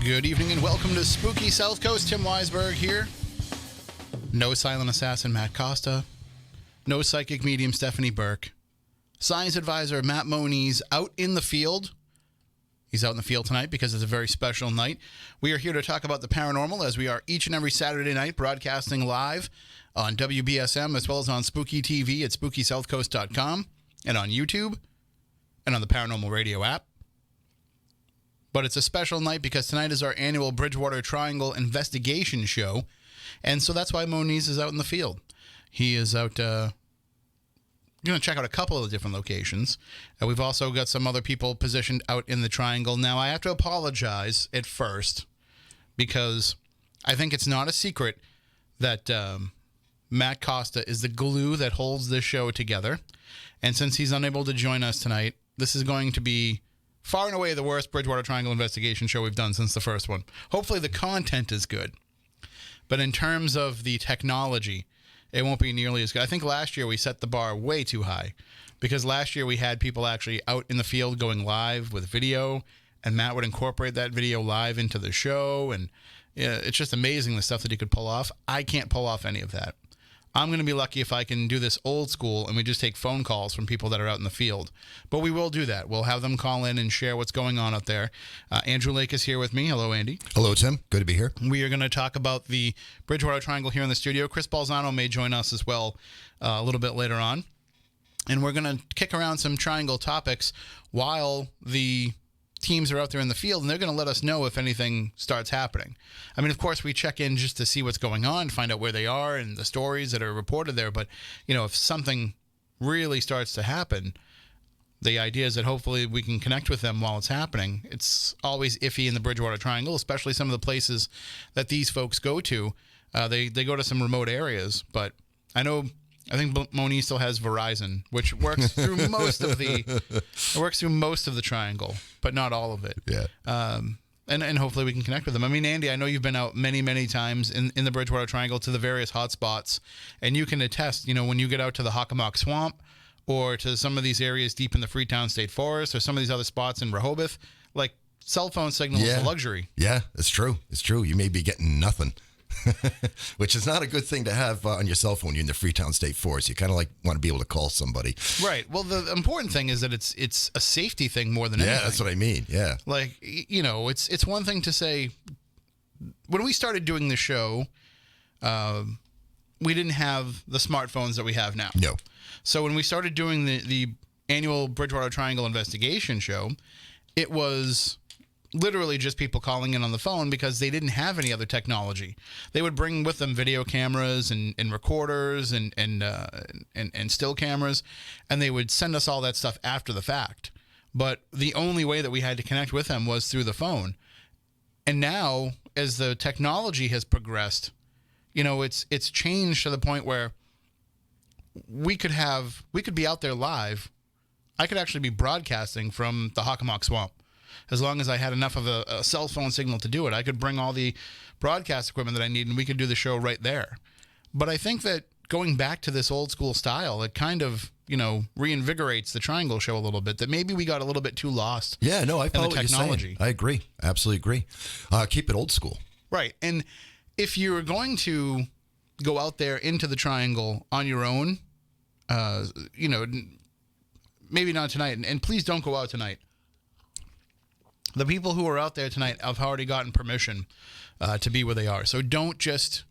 Good evening and welcome to Spooky South Coast. Tim Weisberg here. No silent assassin Matt Costa. No psychic medium Stephanie Burke. Science advisor Matt Moniz out in the field. He's out in the field tonight because it's a very special night. We are here to talk about the paranormal as we are each and every Saturday night broadcasting live on WBSM as well as on Spooky TV at SpookySouthCoast.com and on YouTube and on the Paranormal Radio app. But it's a special night because tonight is our annual Bridgewater Triangle Investigation Show. And so that's why Moniz is out in the field. He is out going to check out a couple of different locations. We've also got some other people positioned out in the triangle. Now, I have to apologize at first because I think it's not a secret that Matt Costa is the glue that holds this show together. And since he's unable to join us tonight, this is going to be far and away the worst Bridgewater Triangle Investigation Show we've done since the first one. Hopefully the content is good. But in terms of the technology, it won't be nearly as good. I think last year we set the bar way too high because last year we had people actually out in the field going live with video, and Matt would incorporate that video live into the show, and it's just amazing the stuff that he could pull off. I can't pull off any of that. I'm going to be lucky if I can do this old school and we just take phone calls from people that are out in the field. But we will do that. We'll have them call in and share what's going on out there. Andrew Lake is here with me. Hello, Andy. Hello, Tim. Good to be here. We are going to talk about the Bridgewater Triangle here in the studio. Chris Balzano may join us as well a little bit later on. And we're going to kick around some triangle topics while the teams are out there in the field, and they're going to let us know if anything starts happening. I mean, of course, we check in just to see what's going on, find out where they are and the stories that are reported there. But, you know, if something really starts to happen, the idea is that hopefully we can connect with them while it's happening. It's always iffy in the Bridgewater Triangle, especially some of the places that these folks go to. They go to some remote areas, but I think Moniz still has Verizon, which works through most of the triangle, but not all of it. Yeah. And hopefully we can connect with them. I mean, Andy, I know you've been out many, many times in the Bridgewater Triangle to the various hotspots, and you can attest, you know, when you get out to the Hockomock Swamp or to some of these areas deep in the Freetown State Forest or some of these other spots in Rehoboth, like cell phone signal is a luxury. Yeah, it's true. It's true. You may be getting nothing. Which is not a good thing to have on your cell phone. You're in the Freetown State Forest. You kind of like want to be able to call somebody. Right. Well, the important thing is that it's a safety thing more than anything. Yeah, that's what I mean. Yeah. Like, you know, it's one thing to say, when we started doing the show, we didn't have the smartphones that we have now. No. So when we started doing the annual Bridgewater Triangle Investigation Show, it was literally just people calling in on the phone because they didn't have any other technology. They would bring with them video cameras and recorders and still cameras, and they would send us all that stuff after the fact. But the only way that we had to connect with them was through the phone. And now, as the technology has progressed, you know, it's changed to the point where we could be out there live. I could actually be broadcasting from the Hockomock Swamp. As long as I had enough of a cell phone signal to do it, I could bring all the broadcast equipment that I need, and we could do the show right there. But I think that going back to this old school style, it kind of, you know, reinvigorates the Triangle Show a little bit, that maybe we got a little bit too lost. Yeah, no, I follow in the technology. What you're saying. I agree. Absolutely agree. Keep it old school. Right. And if you're going to go out there into the Triangle on your own, you know, maybe not tonight, and please don't go out tonight. The people who are out there tonight have already gotten permission to be where they are. So don't just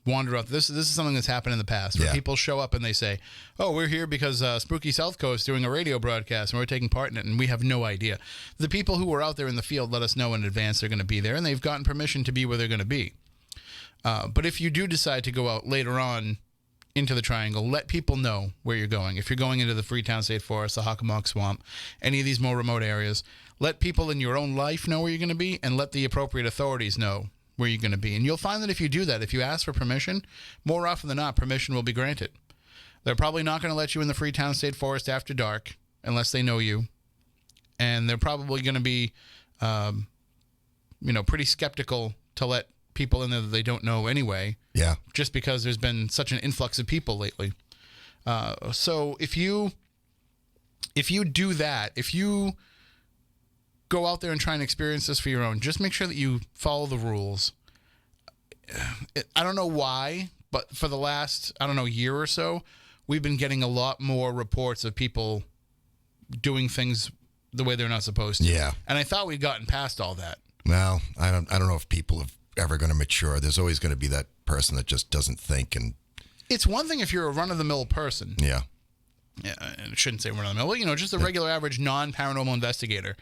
wander out. This is something that's happened in the past where people show up and they say, oh, we're here because Spooky South Coast doing a radio broadcast and we're taking part in it, and we have no idea. The people who were out there in the field let us know in advance they're going to be there, and they've gotten permission to be where they're going to be. But if you do decide to go out later on into the Triangle, let people know where you're going. If you're going into the Freetown State Forest, the Hockomock Swamp, any of these more remote areas, let people in your own life know where you're going to be, and let the appropriate authorities know where you're going to be. And you'll find that if you do that, if you ask for permission, more often than not, permission will be granted. They're probably not going to let you in the Freetown State Forest after dark unless they know you. And they're probably going to be, pretty skeptical to let people in there that they don't know anyway. Yeah. Just because there's been such an influx of people lately. So if you do that, if you go out there and try and experience this for your own. Just make sure that you follow the rules. I don't know why, but for the last, year or so, we've been getting a lot more reports of people doing things the way they're not supposed to. Yeah. And I thought we'd gotten past all that. Well, I don't know if people are ever going to mature. There's always going to be that person that just doesn't think. And it's one thing if you're a run-of-the-mill person. Yeah. Yeah, I shouldn't say run-of-the-mill. Just a regular average non-paranormal investigator.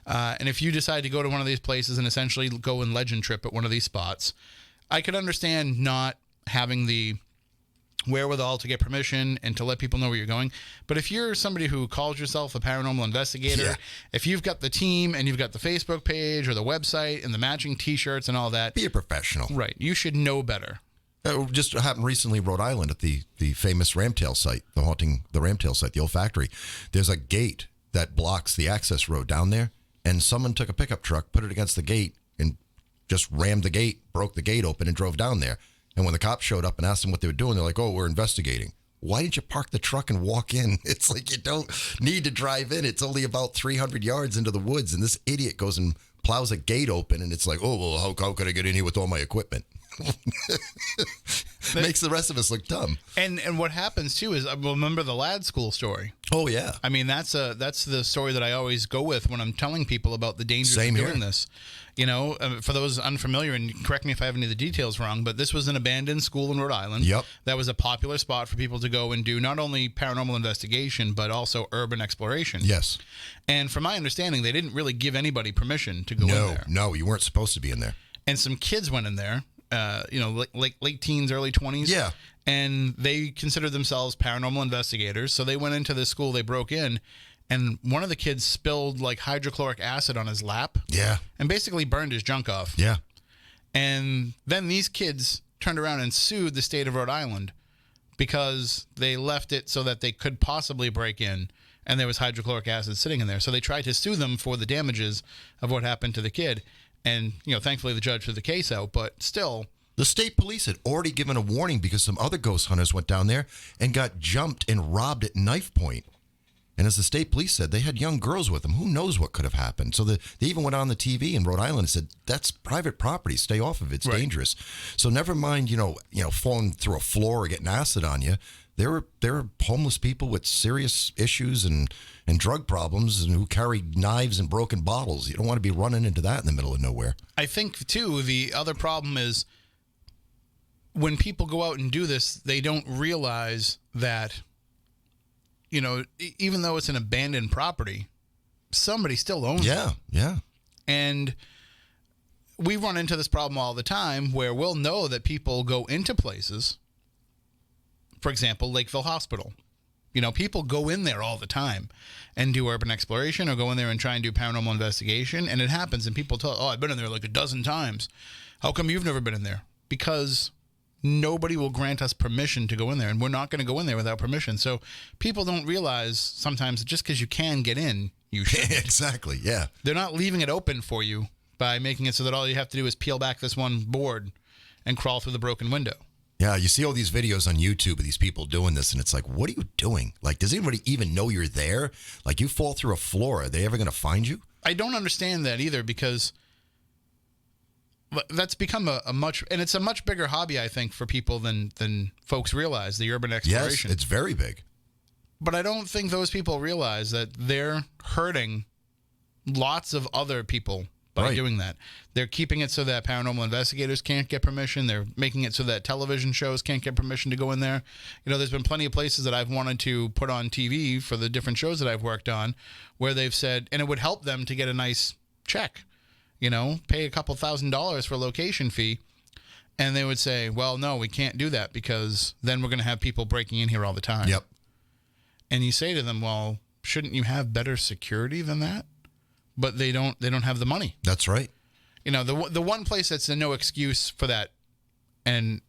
And if you decide to go to one of these places and essentially go and legend trip at one of these spots, I could understand not having the wherewithal to get permission and to let people know where you're going. But if you're somebody who calls yourself a paranormal investigator, if you've got the team and you've got the Facebook page or the website and the matching T-shirts and all that, be a professional. Right. You should know better. It just happened recently in Rhode Island at the famous Ramtail site, the Ramtail site, the old factory. There's a gate that blocks the access road down there, and someone took a pickup truck, put it against the gate, and just rammed the gate, broke the gate open, and drove down there. And when the cops showed up and asked them what they were doing, they're like, "Oh, we're investigating." Why didn't you park the truck and walk in? It's like you don't need to drive in. It's only about 300 yards into the woods, and this idiot goes and plows a gate open, and it's like, "Oh, well, how could I get in here with all my equipment?" Makes the rest of us look dumb. And what happens too is, I remember the lad school story. Oh yeah. I mean, that's the story that I always go with when I'm telling people about the dangers of doing this. For those unfamiliar, and correct me if I have any of the details wrong, but this was an abandoned school in Rhode Island. Yep. That was a popular spot for people to go and do not only paranormal investigation, but also urban exploration. Yes. And from my understanding, they didn't really give anybody permission to go in there. No, you weren't supposed to be in there. And some kids went in there, late teens, early 20s. Yeah. And they considered themselves paranormal investigators. So they went into this school, they broke in, and one of the kids spilled like hydrochloric acid on his lap. Yeah. And basically burned his junk off. Yeah. And then these kids turned around and sued the state of Rhode Island because they left it so that they could possibly break in, and there was hydrochloric acid sitting in there. So they tried to sue them for the damages of what happened to the kid. And, thankfully the judge threw the case out, but still. The state police had already given a warning because some other ghost hunters went down there and got jumped and robbed at knife point. And as the state police said, they had young girls with them. Who knows what could have happened? So they even went on the TV in Rhode Island and said, "That's private property. Stay off of it. It's dangerous." So never mind, falling through a floor or getting acid on you. There are homeless people with serious issues and drug problems and who carry knives and broken bottles. You don't want to be running into that in the middle of nowhere. I think, too, the other problem is when people go out and do this, they don't realize that, even though it's an abandoned property, somebody still owns it. Yeah, yeah. And we run into this problem all the time where we'll know that people go into places. For example, Lakeville Hospital. People go in there all the time and do urban exploration or go in there and try and do paranormal investigation. And it happens. And people tell, "Oh, I've been in there like a dozen times. How come you've never been in there?" Because nobody will grant us permission to go in there. And we're not going to go in there without permission. So people don't realize sometimes that just because you can get in, you should. Exactly, yeah. They're not leaving it open for you by making it so that all you have to do is peel back this one board and crawl through the broken window. Yeah, you see all these videos on YouTube of these people doing this, and it's like, what are you doing? Like, does anybody even know you're there? Like, you fall through a floor. Are they ever going to find you? I don't understand that either, because that's become a much bigger hobby, I think, for people than folks realize, the urban exploration. Yes, it's very big. But I don't think those people realize that they're hurting lots of other people by doing that. They're keeping it so that paranormal investigators can't get permission. They're making it so that television shows can't get permission to go in there. There's been plenty of places that I've wanted to put on TV for the different shows that I've worked on where they've said, and it would help them to get a nice check, pay a couple $1,000s for a location fee. And they would say, "Well, no, we can't do that because then we're going to have people breaking in here all the time." Yep. And you say to them, "Well, shouldn't you have better security than that?" But they don't have the money. That's right. The one place that's a no excuse for that, and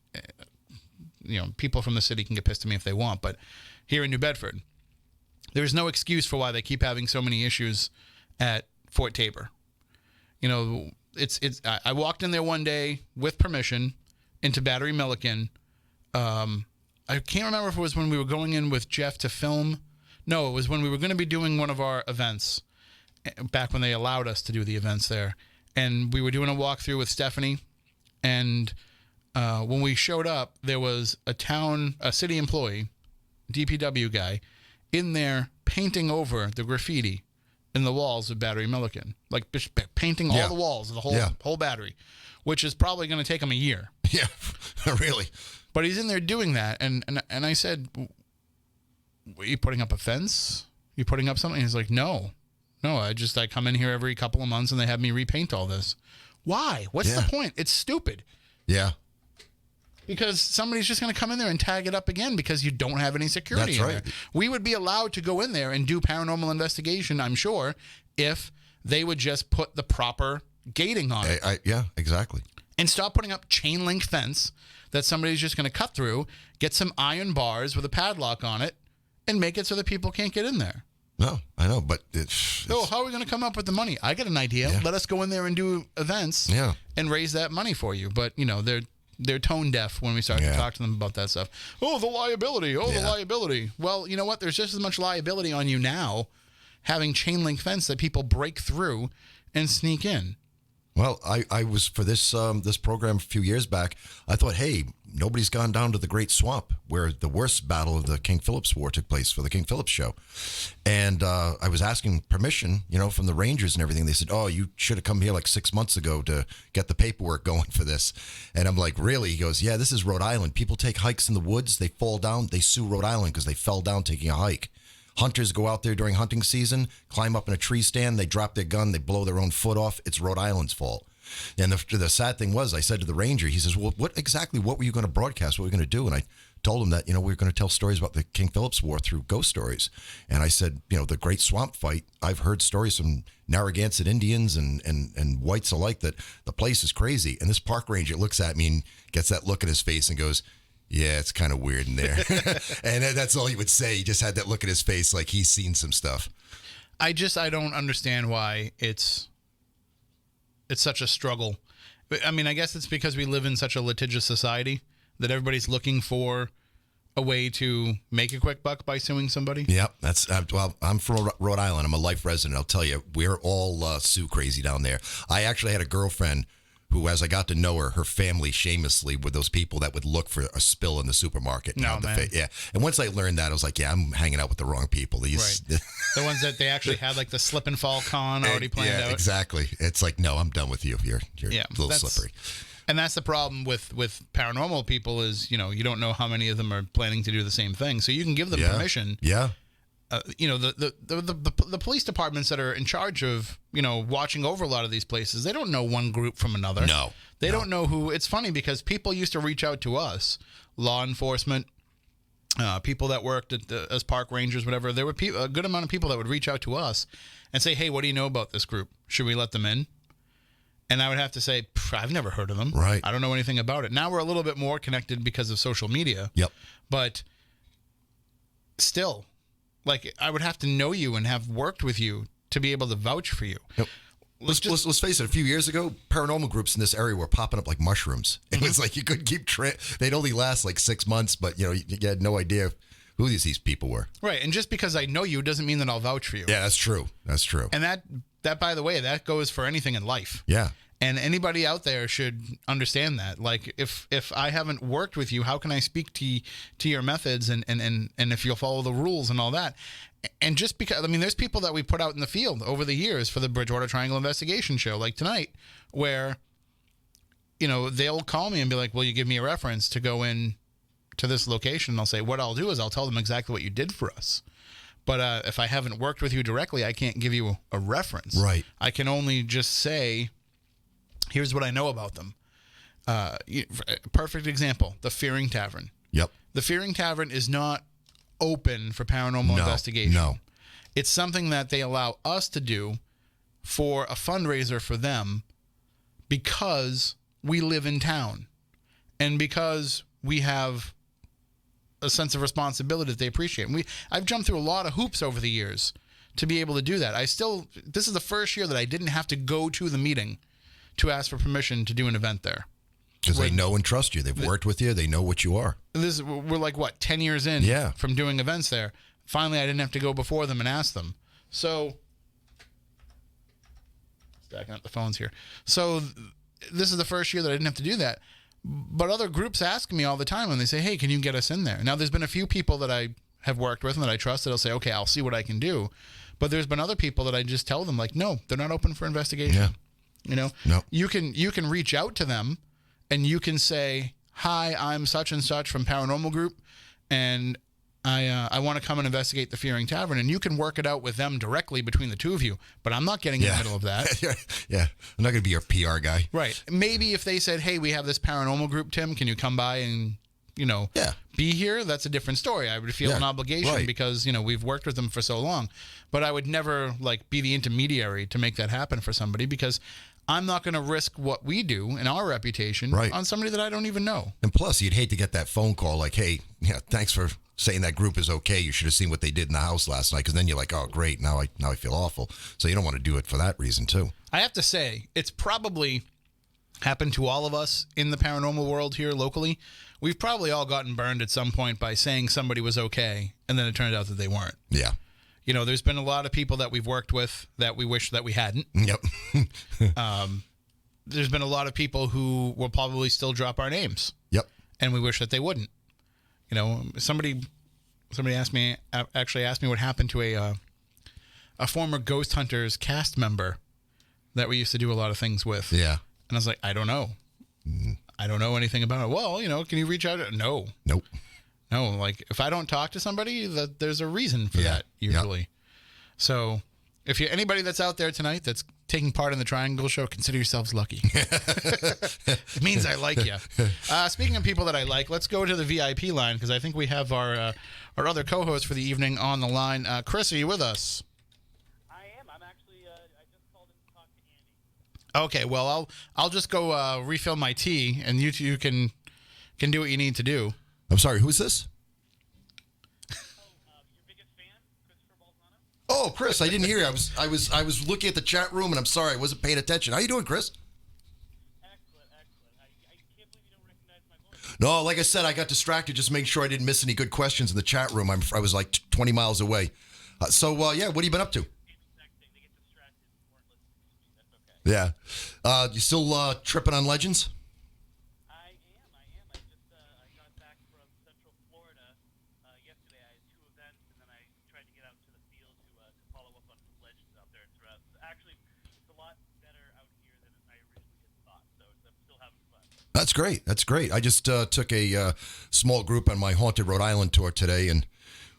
people from the city can get pissed at me if they want, but here in New Bedford, there's no excuse for why they keep having so many issues at Fort Tabor. I walked in there one day with permission into Battery Milliken. I can't remember if it was when we were going in with Jeff to film. No, it was when we were going to be doing one of our events. back when they allowed us to do the events there. And we were doing a walkthrough with Stephanie. And when we showed up, there was a city employee, DPW guy, in there painting over the graffiti in the walls of Battery Milliken. Like painting all the walls of the whole battery, which is probably going to take him a year. Yeah, really. But he's in there doing that. And I said, "Are you putting up a fence? You putting up something?" He's like, No, I come in here every couple of months and they have me repaint all this. Why? What's the point? It's stupid. Yeah. Because somebody's just going to come in there and tag it up again because you don't have any security in there. We would be allowed to go in there and do paranormal investigation, I'm sure, if they would just put the proper gating on it. Yeah, exactly. And stop putting up chain link fence that somebody's just going to cut through, get some iron bars with a padlock on it, and make it so that people can't get in there. No, I know, but how are we going to come up with the money? I got an idea. Yeah. Let us go in there and do events and raise that money for you. But, they're tone deaf when we start to talk to them about that stuff. Oh, the liability. The liability. Well, you know what? There's just as much liability on you now having chain link fence that people break through and sneak in. Well, I was for this program a few years back. I thought, hey, nobody's gone down to the Great Swamp where the worst battle of the King Philip's War took place for the King Philip's show. And I was asking permission, from the Rangers and everything. They said, oh, you should have come here like 6 months ago to get the paperwork going for this. And I'm like, really? He goes, yeah, this is Rhode Island. People take hikes in the woods. They fall down. They sue Rhode Island because they fell down taking a hike. Hunters go out there during hunting season, climb up in a tree stand, they drop their gun, they blow their own foot off. It's Rhode Island's fault. And the sad thing was, I said to the ranger, he says, well, what were you going to broadcast? What were you going to do? And I told him that, we were going to tell stories about the King Philip's War through ghost stories. And I said, the Great Swamp Fight, I've heard stories from Narragansett Indians and whites alike that the place is crazy. And this park ranger looks at me and gets that look in his face and goes, yeah, it's kind of weird in there. And that's all he would say. He just had that look in his face like he's seen some stuff. I don't understand why it's such a struggle. I mean, I guess it's because we live in such a litigious society that everybody's looking for a way to make a quick buck by suing somebody. Yep. I'm from Rhode Island. I'm a life resident. I'll tell you, we're all sue crazy down there. I actually had a girlfriend who, as I got to know her family shamelessly were those people that would look for a spill in the supermarket. No, man. Yeah. And once I learned that, I was like, yeah, I'm hanging out with the wrong people. These, right. The ones that they actually had like the slip and fall con already planned out. Yeah, exactly. It's like, no, I'm done with you. You're a little slippery. And that's the problem with paranormal people is, you don't know how many of them are planning to do the same thing. So you can give them permission. Yeah. The police departments that are in charge of, watching over a lot of these places, they don't know one group from another. No. They don't know who. It's funny because people used to reach out to us, law enforcement, people that worked as park rangers, whatever. There were a good amount of people that would reach out to us and say, hey, what do you know about this group? Should we let them in? And I would have to say, I've never heard of them. Right. I don't know anything about it. Now we're a little bit more connected because of social media. Yep. But still, like, I would have to know you and have worked with you to be able to vouch for you. Yep. Let's face it, a few years ago, paranormal groups in this area were popping up like mushrooms. It was like you couldn't keep they'd only last like 6 months, but you had no idea who these people were. Right. And just because I know you doesn't mean that I'll vouch for you. Yeah, that's true. That's true. And that by the way, that goes for anything in life. Yeah. And anybody out there should understand that. Like, if I haven't worked with you, how can I speak to your methods and if you'll follow the rules and all that? And just because, there's people that we put out in the field over the years for the Bridgewater Triangle Investigation Show, like tonight, where, they'll call me and be like, will you give me a reference to go in to this location? And I'll say, what I'll do is I'll tell them exactly what you did for us. But if I haven't worked with you directly, I can't give you a reference. Right. I can only just say, here's what I know about them. Perfect example, the Fearing Tavern. Yep. The Fearing Tavern is not open for paranormal investigation. No. It's something that they allow us to do for a fundraiser for them because we live in town and because we have a sense of responsibility that they appreciate. I've jumped through a lot of hoops over the years to be able to do that. This is the first year that I didn't have to go to the meeting to ask for permission to do an event there. Because they know and trust you. They've worked with you. They know what you are. We're like, 10 years in from doing events there. Finally, I didn't have to go before them and ask them. So Stacking up the phones here. So this is the first year that I didn't have to do that. But other groups ask me all the time, and they say, hey, can you get us in there? Now, there's been a few people that I have worked with and that I trust that'll say, okay, I'll see what I can do. But there's been other people that I just tell them, like, no, they're not open for investigation. Yeah. You know, No. you can reach out to them and you can say, hi, I'm such and such from Paranormal Group, and I want to come and investigate the Fearing Tavern, and you can work it out with them directly between the two of you. But I'm not getting in the middle of that. Yeah. I'm not going to be your PR guy. Right. Maybe if they said, hey, we have this Paranormal Group, Tim, can you come by and, be here? That's a different story. I would feel an obligation because, we've worked with them for so long. But I would never, be the intermediary to make that happen for somebody, because I'm not going to risk what we do and our reputation on somebody that I don't even know. And plus, you'd hate to get that phone call like, hey, thanks for saying that group is okay. You should have seen what they did in the house last night, because then you're like, oh, great, now I feel awful. So you don't want to do it for that reason, too. I have to say, it's probably happened to all of us in the paranormal world here locally. We've probably all gotten burned at some point by saying somebody was okay, and then it turned out that they weren't. Yeah. There's been a lot of people that we've worked with that we wish that we hadn't. Yep. There's been a lot of people who will probably still drop our names. Yep. And we wish that they wouldn't. Somebody asked me what happened to a former Ghost Hunters cast member that we used to do a lot of things with. Yeah. And I was like, I don't know. I don't know anything about it. Well, can you reach out? No. Nope. No, if I don't talk to somebody, there's a reason for that usually. Yeah. So if you're anybody that's out there tonight that's taking part in the Triangle Show, consider yourselves lucky. It means I like you. Speaking of people that I like, let's go to the VIP line, because I think we have our other co-host for the evening on the line. Chris, are you with us? I am. I'm actually. I just called in to talk to Andy. Okay. Well, I'll just go refill my tea, and you two can do what you need to do. I'm sorry. Who's this? Your biggest fan, Christopher Balzano. Oh, Chris, I didn't hear you. I was looking at the chat room, and I'm sorry, I wasn't paying attention. How you doing, Chris? Excellent. I can't believe you don't recognize my voice. No, like I said, I got distracted just making sure I didn't miss any good questions in the chat room. I was like 20 miles away. So, what have you been up to? Exact thing. They get distracted and weren't listening to me. That's okay. Yeah. You still tripping on legends? I am. I got back from Central Florida yesterday. I had 2 events, and then I tried to get out to the field to follow up on some legends out there. Actually, it's a lot better out here than I originally had thought, so I'm still having fun. That's great. I just took a small group on my Haunted Rhode Island tour today, and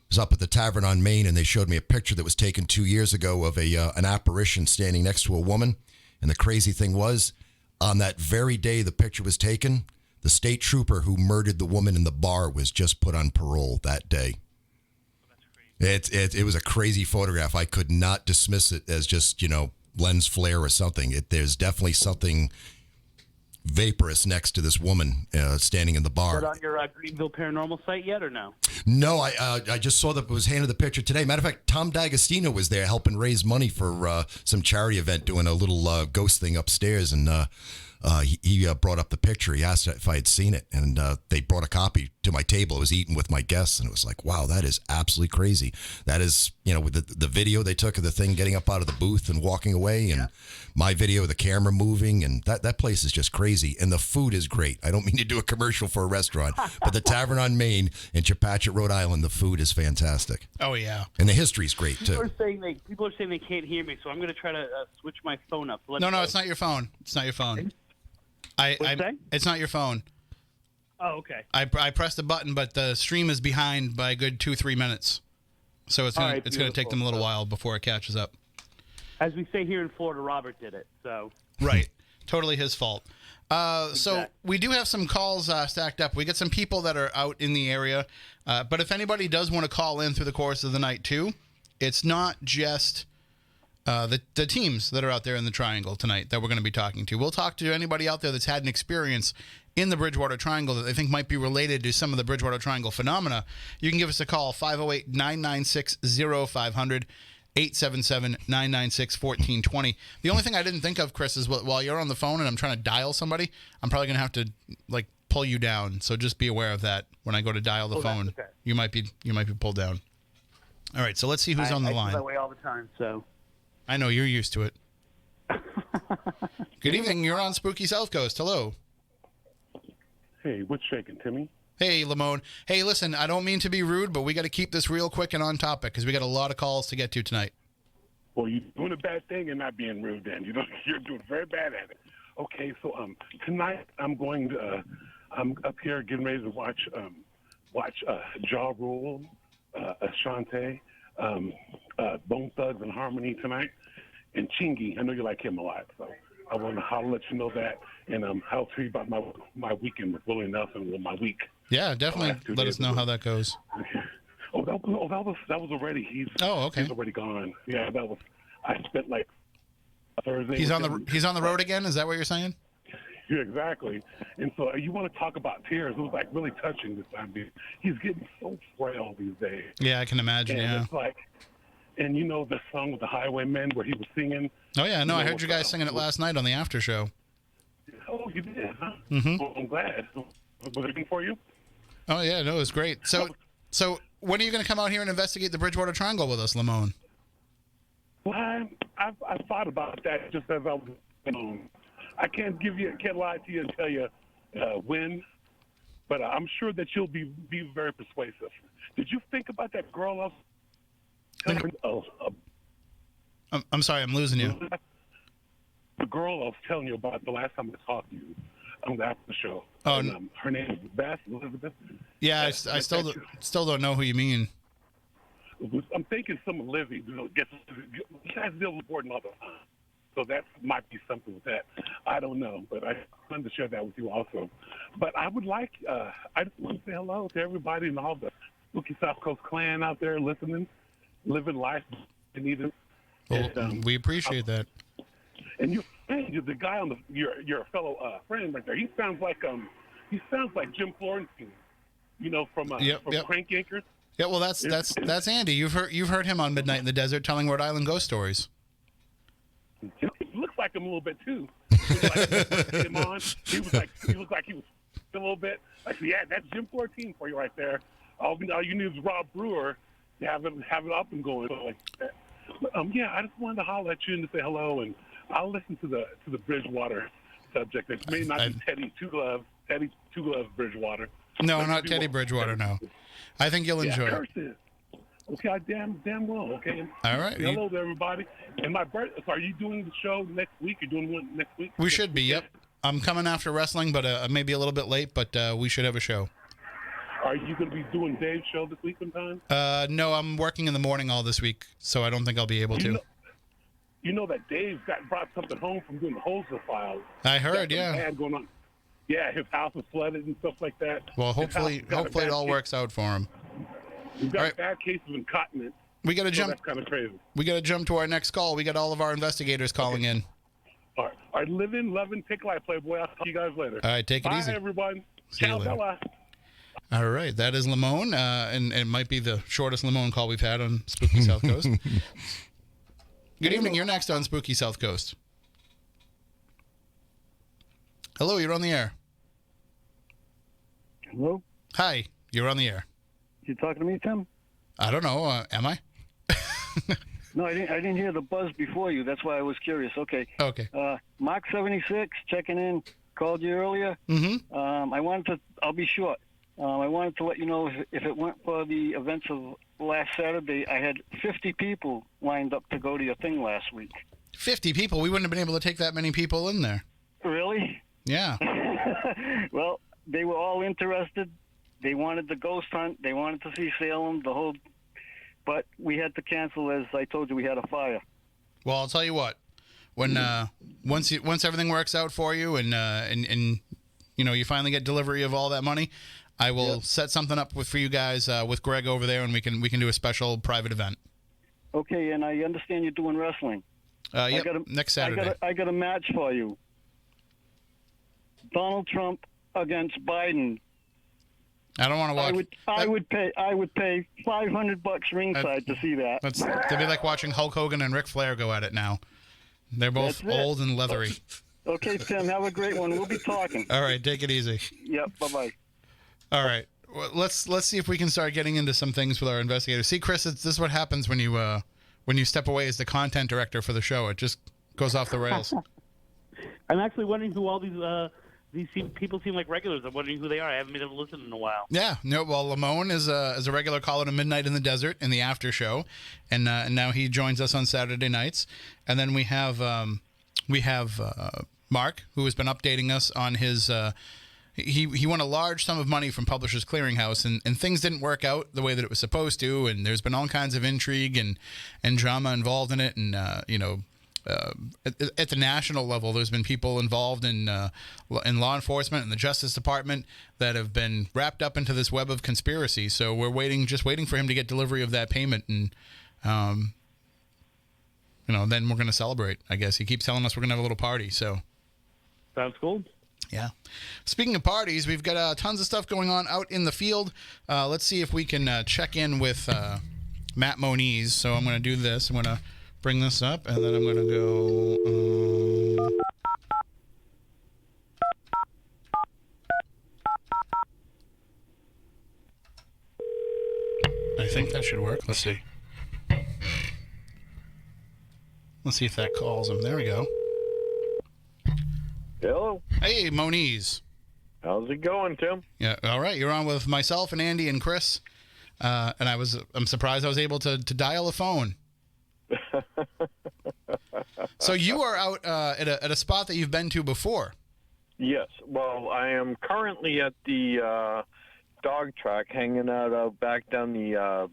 was up at the Tavern on Main, and they showed me a picture that was taken 2 years ago of an apparition standing next to a woman. And the crazy thing was, on that very day the picture was taken, the state trooper who murdered the woman in the bar was just put on parole that day. That's crazy. It was a crazy photograph. I could not dismiss it as just, lens flare or something. There's definitely something vaporous next to this woman standing in the bar. Is that on your Greenville Paranormal site yet, or no? No, I just saw that it was handed the picture today. Matter of fact, Tom D'Agostino was there helping raise money for some charity event, doing a little ghost thing upstairs, and he brought up the picture. He asked if I had seen it, and they brought a copy to my table. It was eaten with my guests, and it was like, wow, that is absolutely crazy. That is, with the video they took of the thing getting up out of the booth and walking away, and my video of the camera moving, and that place is just crazy. And the food is great. I don't mean to do a commercial for a restaurant, but the Tavern on Main in Chepachet, Rhode Island, the food is fantastic. Oh, yeah. And the history is great, People too. are saying they can't hear me, so I'm going to try to switch my phone up. No, it's not your phone. It's not your phone. It's not your phone. Oh, okay. I pressed the button, but the stream is behind by a good 2-3 minutes, so it's gonna take them a little while before it catches up. As we say here in Florida, Robert did it. So right, totally his fault. So Exactly. we do have some calls stacked up. We get some people that are out in the area, but if anybody does want to call in through the course of the night too, it's not just the teams that are out there in the Triangle tonight that we're going to be talking to. We'll talk to anybody out there that's had an experience in the Bridgewater Triangle that they think might be related to some of the Bridgewater Triangle phenomena. You can give us a call, 508-996-0500, 877-996-1420. The only thing I didn't think of, Chris, is while you're on the phone and I'm trying to dial somebody, I'm probably going to have to pull you down. So just be aware of that when I go to dial the phone. Okay. You might be pulled down. All right, so let's see who's on the line. I feel that way all the time, so. I know you're used to it. Good evening. You're on Spooky South Coast. Hello. Hey, what's shaking, Timmy? Hey, Lamone. Hey, listen, I don't mean to be rude, but we got to keep this real quick and on topic because we got a lot of calls to get to tonight. Well, you're doing a bad thing and not being rude, then. You're doing very bad at it. Okay, so tonight I'm up here getting ready to watch Ja Rule, Ashante, Bone Thugs and Harmony tonight, and Chingy. I know you like him a lot, so I want to let you know that, and I'll tell you about my weekend with Willie Nelson, with my week. Yeah, definitely. Let us know how that goes. That was already. He's already gone. Yeah, I spent like Thursday. He's on the road again. Is that what you're saying? Yeah, exactly. And so you want to talk about tears? It was like really touching this time. He's getting so frail these days. Yeah, I can imagine. And it's like, and you know the song with the Highwaymen where he was singing. Oh yeah, no, I heard you guys singing it last night on the after show. Oh, you did, huh? Mm-hmm. Well, I'm glad. Was it good for you? Oh yeah, no, it was great. So when are you going to come out here and investigate the Bridgewater Triangle with us, Lamone? Well, I thought about that just as I was. I can't lie to you and tell you when, but I'm sure that you'll be very persuasive. Did you think about that girl I was I'm sorry, I'm losing you. The girl I was telling you about the last time I talked to you on the after show. Oh, and, her name is Beth Elizabeth. Yeah, I still don't know who you mean. I'm thinking some Lizzie. You guys deal with Gordon all the time, so that might be something with that. I don't know, but I wanted to share that with you also. But I would like, I just want to say hello to everybody and all the Spooky South Coast clan out there listening, living life in Eden. Well, we appreciate that. And you're the guy on your fellow friend right there. He sounds like Jim Florentine, from Crank Yankers. Yeah, well, that's Andy. You've heard him on Midnight in the Desert telling Rhode Island ghost stories. He looks like him a little bit too. He looked like he was a little bit. Like, yeah, that's Jim Florentine for you right there. All you need is Rob Brewer to have it up and going. So like that. But, I just wanted to holler at you and to say hello, and I'll listen to the Bridgewater subject. It may not be Teddy Two Gloves Bridgewater. No, not Teddy Bridgewater. No, I think you'll enjoy it. Okay, I damn well. Okay. All right. Hello to everybody. And my birthday. So are you doing the show next week? You're doing one next week? We should be. Yep. I'm coming after wrestling, but maybe a little bit late. But we should have a show. Are you going to be doing Dave's show this week sometime? No, I'm working in the morning all this week, so I don't think I'll be able to. You know that Dave brought something home from doing the Holzer files. I heard, yeah. Bad going on. Yeah, his house was flooded and stuff like that. Well, hopefully it all works out for him. We've got a bad case of incontinence. We got to jump. That's kind of crazy. We got to jump to our next call. We got all of our investigators calling in. All right, living, loving, take light, Playboy. I'll see you guys later. All right, take it easy. Bye, everyone. See you later. All right, that is Lamone, and it might be the shortest Lamone call we've had on Spooky South Coast. Good evening. You're next on Spooky South Coast. Hello, you're on the air. Hello? Hi, you're on the air. You talking to me, Tim? I don't know. Am I? No, I didn't hear the buzz before you. That's why I was curious. Okay. Okay. Mark 76 checking in. Called you earlier. Mm-hmm. I'll be short. I wanted to let you know if it weren't for the events of last Saturday, I had 50 people lined up to go to your thing last week. 50 people? We wouldn't have been able to take that many people in there. Really? Yeah. Well, they were all interested. They wanted the ghost hunt. They wanted to see Salem, but we had to cancel. As I told you, we had a fire. Well, I'll tell you what. When once everything works out for you and you finally get delivery of all that money, I will set something up for you guys with Greg over there, and we can do a special private event. Okay, and I understand you're doing wrestling. Yep, next Saturday. I got a match for you. Donald Trump against Biden. I don't want to watch. I would pay $500 ringside to see that. That'd be like watching Hulk Hogan and Ric Flair go at it now. They're both old and leathery. Okay, Tim, have a great one. We'll be talking. All right, take it easy. Yep, bye-bye. All right, well, let's see if we can start getting into some things with our investigators. See, Chris, this is what happens when you step away as the content director for the show. It just goes off the rails. I'm actually wondering who all these people seem like regulars. I'm wondering who they are. I haven't been able to listen in a while. Yeah, no. Well, Lamone is a regular caller to Midnight in the Desert in the after show, and now he joins us on Saturday nights. And then we have Mark, who has been updating us on his. He won a large sum of money from Publishers Clearinghouse, and things didn't work out the way that it was supposed to, and there's been all kinds of intrigue and drama involved in it, and at the national level, there's been people involved in law enforcement and the Justice Department that have been wrapped up into this web of conspiracy. So we're just waiting for him to get delivery of that payment, and then we're going to celebrate. I guess he keeps telling us we're going to have a little party. So sounds cool. Yeah. Speaking of parties, we've got tons of stuff going on out in the field. Let's see if we can check in with Matt Moniz. So I'm going to do this. I'm going to bring this up, and then I'm going to go. I think that should work. Let's see. Let's see if that calls him. There we go. Hello. Hey, Moniz. How's it going, Tim? Yeah. All right. You're on with myself and Andy and Chris, and I'm surprised I was able to dial a phone. So you are out at a spot that you've been to before. Yes. Well, I am currently at the dog track, hanging out back down the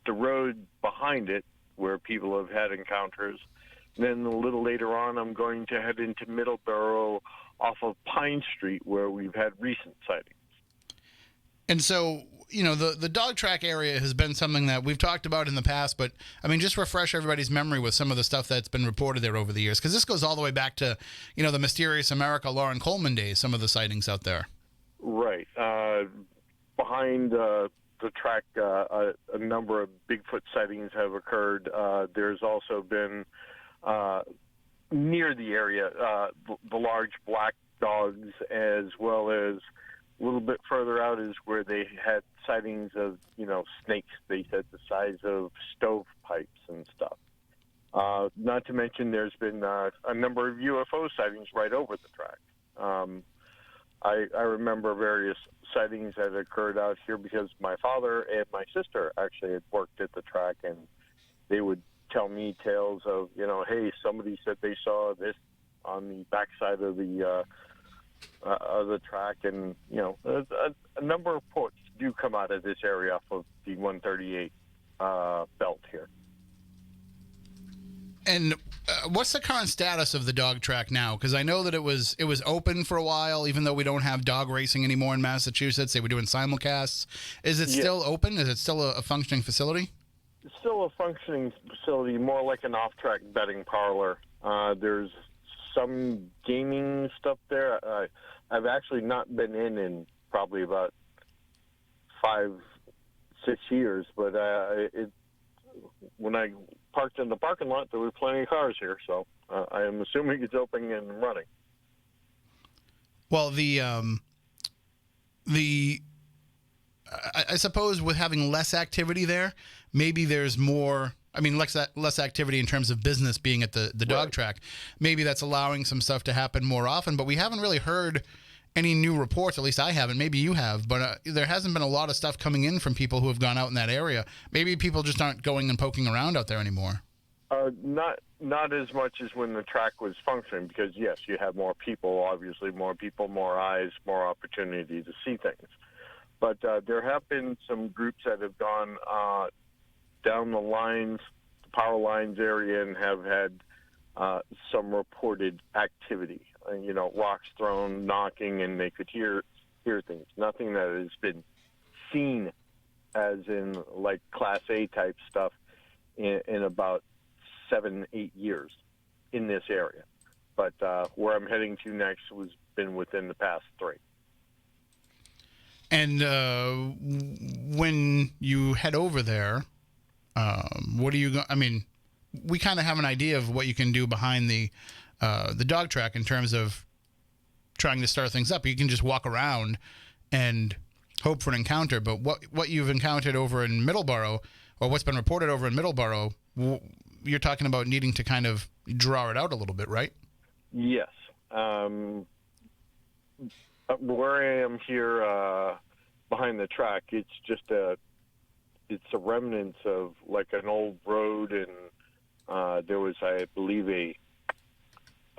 road behind it, where people have had encounters. Then a little later on, I'm going to head into Middleborough off of Pine Street, where we've had recent sightings. And so, the dog track area has been something that we've talked about in the past, but, I mean, just refresh everybody's memory with some of the stuff that's been reported there over the years, because this goes all the way back to, the Mysterious America Lauren Coleman days, some of the sightings out there. Right. Behind the track, a number of Bigfoot sightings have occurred. There's also been, near the area, the large black dogs, as well as a little bit further out is where they had sightings of, snakes, they said, the size of stovepipes and stuff. Not to mention there's been a number of UFO sightings right over the track. I remember various sightings that occurred out here because my father and my sister actually had worked at the track, and they would tell me tales of, hey, somebody said they saw this on the backside of the track, and a number of reports do come out of this area off of the 138 belt here. And what's the current status of the dog track now? Because I know that it was open for a while, even though we don't have dog racing anymore in Massachusetts. They were doing simulcasts. Is it still open? Is it still a functioning facility? It's still a functioning facility, more like an off-track betting parlor. There's some gaming stuff there. I've actually not been in probably about 5-6 years, but when I parked in the parking lot, there were plenty of cars here, so I am assuming it's open and running. Well, I suppose with having less activity there, maybe there's more. I mean, less activity in terms of business being at the dog track. Maybe that's allowing some stuff to happen more often, but we haven't really heard any new reports. At least I haven't. Maybe you have, but there hasn't been a lot of stuff coming in from people who have gone out in that area. Maybe people just aren't going and poking around out there anymore. Not as much as when the track was functioning, because yes, you have more people, obviously more people, more eyes, more opportunity to see things. But there have been some groups that have gone down the lines, the power lines area, and have had some reported activity. Rocks thrown, knocking, and they could hear things. Nothing that has been seen, as in like Class A type stuff, in about 7-8 years in this area. But where I'm heading to next has been within the past 3. And when you head over there, what are you? I mean, we kind of have an idea of what you can do behind the dog track in terms of trying to start things up. You can just walk around and hope for an encounter. But what you've encountered over in Middleborough, or what's been reported over in Middleborough, you're talking about needing to kind of draw it out a little bit, right? Yes. Where I am here behind the track, it's a remnants of like an old road, and there was, I believe, a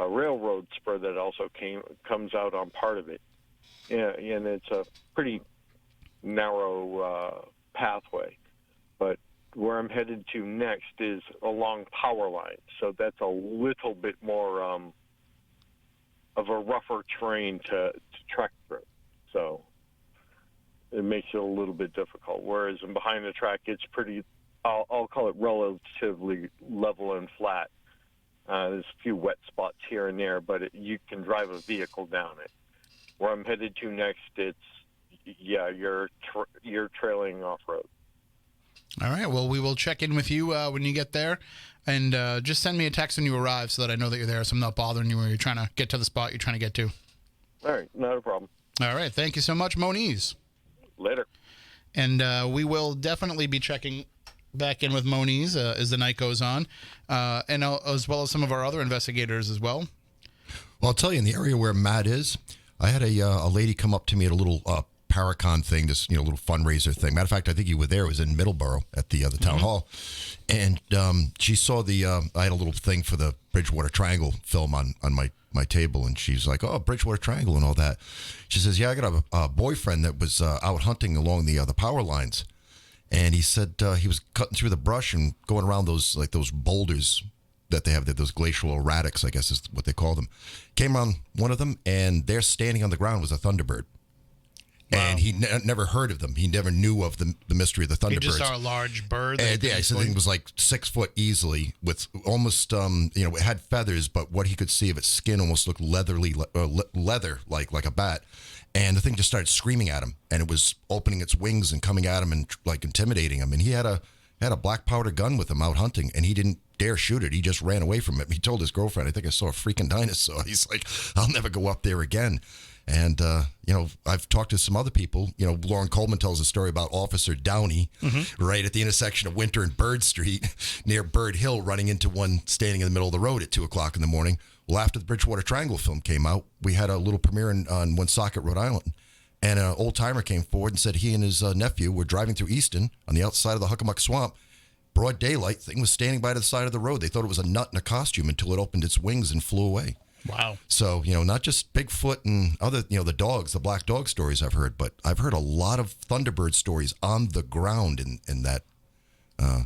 railroad spur that also comes out on part of it. Yeah, and it's a pretty narrow pathway. But where I'm headed to next is along power lines, so that's a little bit more of a rougher terrain to trek through. So it makes it a little bit difficult. Whereas in behind the track, it's pretty, I'll call it relatively level and flat. There's a few wet spots here and there, but you can drive a vehicle down it. Where I'm headed to next, you're trailing off-road. All right. Well, we will check in with you when you get there. And just send me a text when you arrive so that I know that you're there, so I'm not bothering you when you're trying to get to the spot you're trying to get to. All right. Not a problem. All right. Thank you so much, Moniz. Later. And we will definitely be checking back in with Moniz as the night goes on, and as well as some of our other investigators as well. Well, I'll tell you, in the area where Matt is, I had a lady come up to me at a little Paracon thing, this little fundraiser thing. Matter of fact, I think you were there. It was in Middleborough at the town hall, and she saw I had a little thing for the Bridgewater Triangle film on my table, and she's like, "Oh, Bridgewater Triangle and all that." She says, "Yeah, I got a boyfriend that was out hunting along the power lines, and he said he was cutting through the brush and going around those boulders that they have there, those glacial erratics, I guess is what they call them. Came on one of them, and there standing on the ground was a thunderbird." Wow. And he never heard of them. He never knew of the mystery of the thunderbirds. He just saw a large bird. And yeah, he said the thing was like 6 foot easily, with almost it had feathers, but what he could see of its skin almost looked leather like a bat. And the thing just started screaming at him, and it was opening its wings and coming at him and like intimidating him. And he had a black powder gun with him out hunting, and he didn't dare shoot it. He just ran away from it. He told his girlfriend, "I think I saw a freaking dinosaur." He's like, "I'll never go up there again." And, I've talked to some other people. Lauren Coleman tells a story about Officer Downey, right at the intersection of Winter and Bird Street near Bird Hill, running into one standing in the middle of the road at 2 o'clock in the morning. Well, after the Bridgewater Triangle film came out, we had a little premiere on Woonsocket, Rhode Island. And an old timer came forward and said he and his nephew were driving through Easton on the outside of the Huckamuck Swamp. Broad daylight, thing was standing by the side of the road. They thought it was a nut in a costume until it opened its wings and flew away. Wow. So, not just Bigfoot and other, the dogs, the black dog stories I've heard, but I've heard a lot of Thunderbird stories on the ground in that,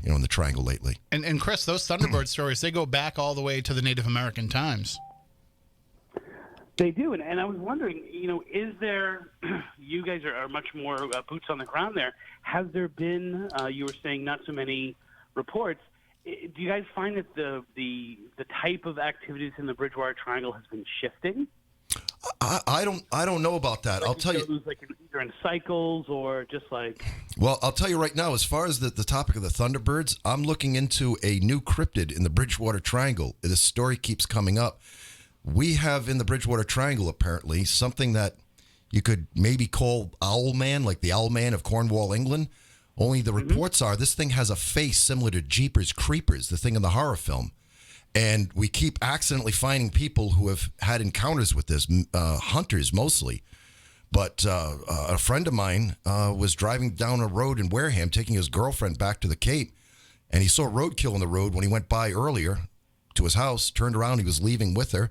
in the Triangle lately. And Chris, those Thunderbird stories, they go back all the way to the Native American times. They do. And I was wondering, is there, you guys are much more boots on the ground there. Has there been, you were saying not so many reports, do you guys find that the type of activities in the Bridgewater Triangle has been shifting? I don't know about that. Like I'll tell you. Like either in cycles or just like. Well, I'll tell you right now. As far as the topic of the Thunderbirds, I'm looking into a new cryptid in the Bridgewater Triangle. This story keeps coming up. We have in the Bridgewater Triangle apparently something that you could maybe call Owl Man, like the Owl Man of Cornwall, England. Only the reports are this thing has a face similar to Jeepers Creepers, the thing in the horror film. And we keep accidentally finding people who have had encounters with this, hunters mostly. But a friend of mine was driving down a road in Wareham, taking his girlfriend back to the Cape, and he saw roadkill on the road when he went by earlier to his house, turned around, he was leaving with her,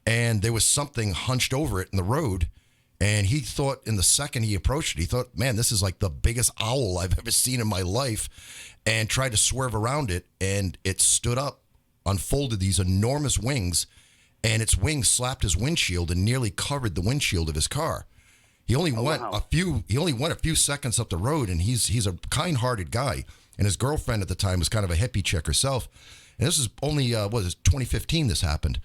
and there was something hunched over it in the road. And he thought, in the second he approached it, he thought, man, this is like the biggest owl I've ever seen in my life, and tried to swerve around it, and it stood up, unfolded these enormous wings, and its wings slapped his windshield and nearly covered the windshield of his car. He only went a few seconds up the road, and he's a kind-hearted guy, and his girlfriend at the time was kind of a hippie chick herself. And this is only 2015 this happened.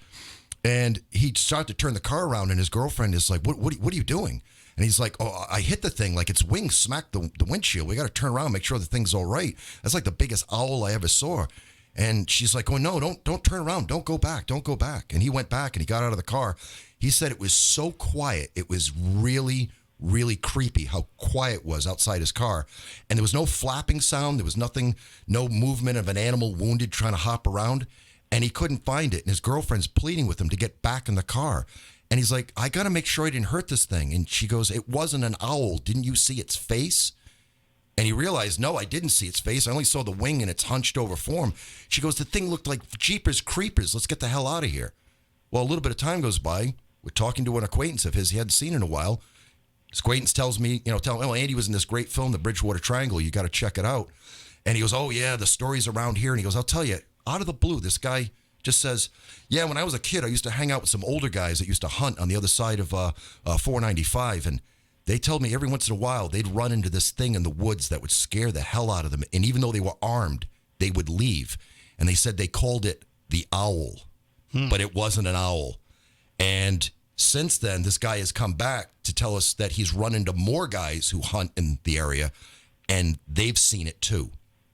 And he started to turn the car around, and his girlfriend is like, what are you doing? And he's like, oh, I hit the thing. Like, its wings smacked the windshield. We got to turn around and make sure the thing's all right. That's like the biggest owl I ever saw. And she's like, oh, no, don't turn around. Don't go back. And he went back, and he got out of the car. He said it was so quiet. It was really, really creepy how quiet it was outside his car. And there was no flapping sound. There was nothing, no movement of an animal wounded trying to hop around. and he couldn't find it. And his girlfriend's pleading with him to get back in the car. And he's like, I got to make sure I didn't hurt this thing. And she goes, it wasn't an owl. Didn't you see its face? And he realized, no, I didn't see its face. I only saw the wing and its hunched over form. She goes, the thing looked like Jeepers Creepers. Let's get the hell out of here. Well, a little bit of time goes by. We're talking to an acquaintance of his he hadn't seen in a while. His acquaintance tells me, oh, Andy was in this great film, The Bridgewater Triangle. You got to check it out. And he goes, oh, yeah, the story's around here. And he goes, I'll tell you, out of the blue, this guy just says, yeah, when I was a kid, I used to hang out with some older guys that used to hunt on the other side of 495. And they told me every once in a while they'd run into this thing in the woods that would scare the hell out of them. And even though they were armed, they would leave. And they said they called it the owl, but it wasn't an owl. And since then, this guy has come back to tell us that he's run into more guys who hunt in the area, and they've seen it too.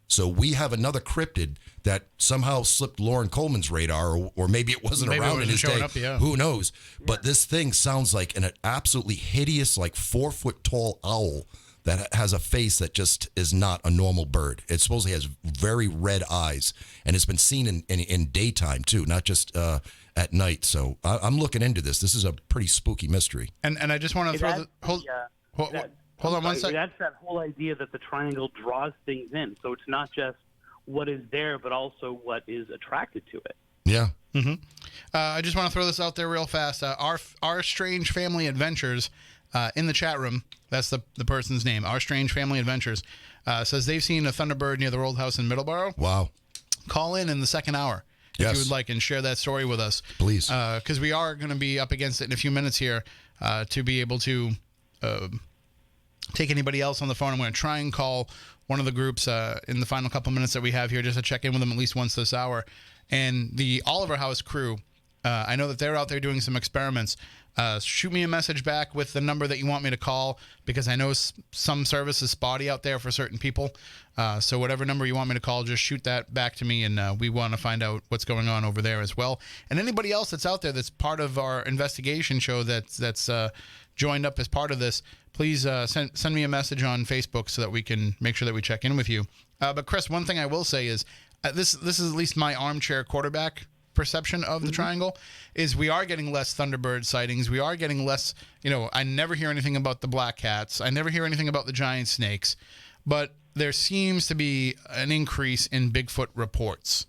So we have another cryptid that somehow slipped Lauren Coleman's radar, or maybe it wasn't around in his day. Up, yeah. Who knows? But this thing sounds like an absolutely hideous, like 4-foot tall owl that has a face that just is not a normal bird. It supposedly has very red eyes, and it's been seen in daytime too, not just at night. So I'm looking into this. This is a pretty spooky mystery. And I just want to throw hold on one second. That's that whole idea that the triangle draws things in. So it's not just what is there, but also what is attracted to it. Yeah. Mm-hmm. I just want to throw this out there real fast. Our Strange Family Adventures in the chat room, that's the person's name, Our Strange Family Adventures, says they've seen a Thunderbird near the Old House in Middleborough. Wow. Call in the second hour if you would like and share that story with us. Please. Because we are going to be up against it in a few minutes here to be able to take anybody else on the phone. I'm going to try and call one of the groups in the final couple minutes that we have here just to check in with them at least once this hour. And the Oliver House crew, I know that they're out there doing some experiments. Shoot me a message back with the number that you want me to call, because I know some service is spotty out there for certain people. So whatever number you want me to call, just shoot that back to me, and we want to find out what's going on over there as well. And anybody else that's out there that's part of our investigation show that's joined up as part of this, please send me a message on Facebook so that we can make sure that we check in with you. But Chris, one thing I will say is this is at least my armchair quarterback perception of the triangle, is we are getting less Thunderbird sightings. We are getting less, I never hear anything about the black cats. I never hear anything about the giant snakes, but there seems to be an increase in Bigfoot reports.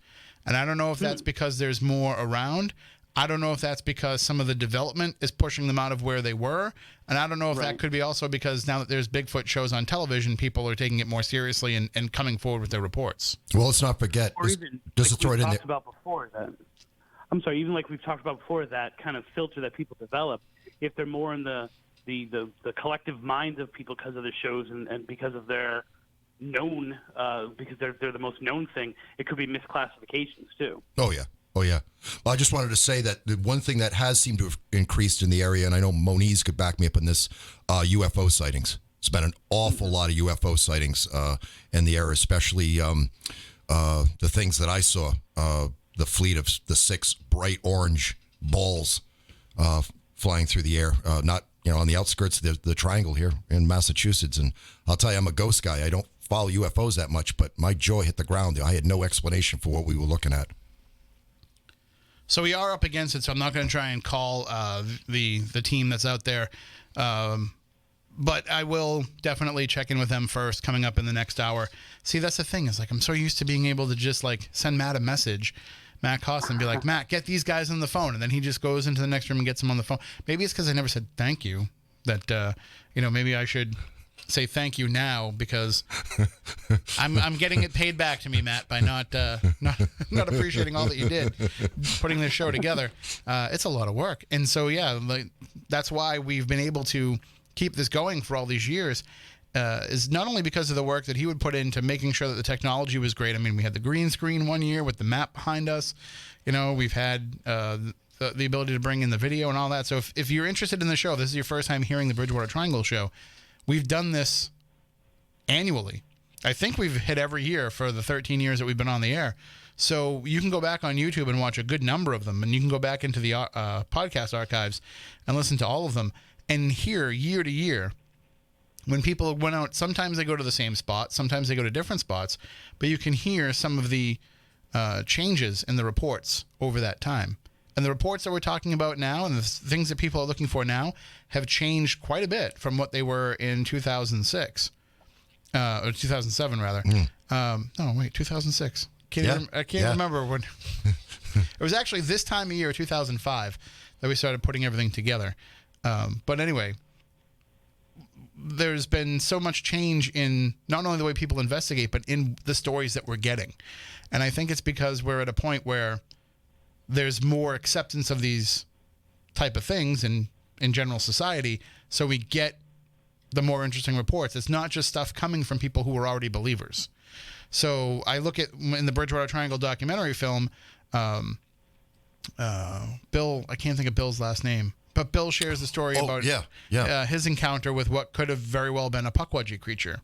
And I don't know if that's because there's more around. I don't know if that's because some of the development is pushing them out of where they were. And I don't know if that could be also because now that there's Bigfoot shows on television, people are taking it more seriously and coming forward with their reports. Well, let's not forget, or even just like to throw it in there. About before that. I'm sorry, even like we've talked about before, that kind of filter that people develop, if they're more in the collective minds of people because of the shows and because of their known, because they're the most known thing, it could be misclassifications too. Oh, yeah. Well, I just wanted to say that the one thing that has seemed to have increased in the area, and I know Moniz could back me up on this, UFO sightings. It's been an awful lot of UFO sightings in the area, especially the things that I saw, the fleet of the 6 bright orange balls flying through the air, not on the outskirts of the triangle here in Massachusetts. And I'll tell you, I'm a ghost guy. I don't follow UFOs that much, but my jaw hit the ground. I had no explanation for what we were looking at. So we are up against it, so I'm not going to try and call the team that's out there. But I will definitely check in with them first coming up in the next hour. See, that's the thing. Is like I'm so used to being able to just like send Matt a message, Matt Costa, and be like, Matt, get these guys on the phone. And then he just goes into the next room and gets them on the phone. Maybe it's because I never said thank you that, maybe I should say thank you now because I'm getting it paid back to me, Matt, by not appreciating all that you did putting this show together. It's a lot of work. And so, that's why we've been able to keep this going for all these years, is not only because of the work that he would put into making sure that the technology was great. I mean, we had the green screen one year with the map behind us. We've had the ability to bring in the video and all that. So if you're interested in the show, this is your first time hearing the Bridgewater Triangle show, we've done this annually. I think we've hit every year for the 13 years that we've been on the air. So you can go back on YouTube and watch a good number of them, and you can go back into the podcast archives and listen to all of them and hear year to year when people went out. Sometimes they go to the same spot, sometimes they go to different spots, but you can hear some of the changes in the reports over that time. And the reports that we're talking about now and the things that people are looking for now have changed quite a bit from what they were in 2006. Or 2007, rather. No, wait, 2006. I can't remember when. It was actually this time of year, 2005, that we started putting everything together. But anyway, there's been so much change in not only the way people investigate, but in the stories that we're getting. And I think it's because we're at a point where there's more acceptance of these type of things in general society, so we get the more interesting reports. It's not just stuff coming from people who were already believers. So I look at, in the Bridgewater Triangle documentary film, Bill, I can't think of Bill's last name, but Bill shares the story about his encounter with what could have very well been a Pukwudgie creature,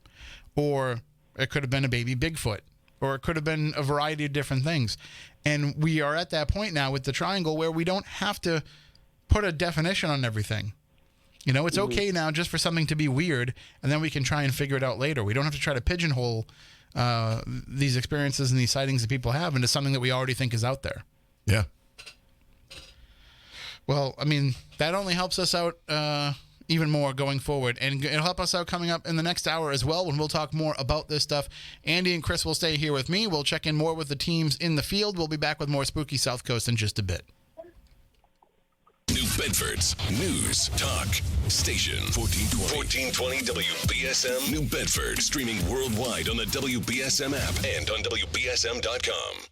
or it could have been a baby Bigfoot, or it could have been a variety of different things. And we are at that point now with the triangle where we don't have to put a definition on everything. You know, it's okay now just for something to be weird, and then we can try and figure it out later. We don't have to try to pigeonhole these experiences and these sightings that people have into something that we already think is out there. Yeah. Well, I mean, that only helps us out even more going forward. And it'll help us out coming up in the next hour as well, when we'll talk more about this stuff. Andy and Chris will stay here with me. We'll check in more with the teams in the field. We'll be back with more Spooky South Coast in just a bit. New Bedford's News Talk Station 1420 WBSM New Bedford, streaming worldwide on the WBSM app and on WBSM.com.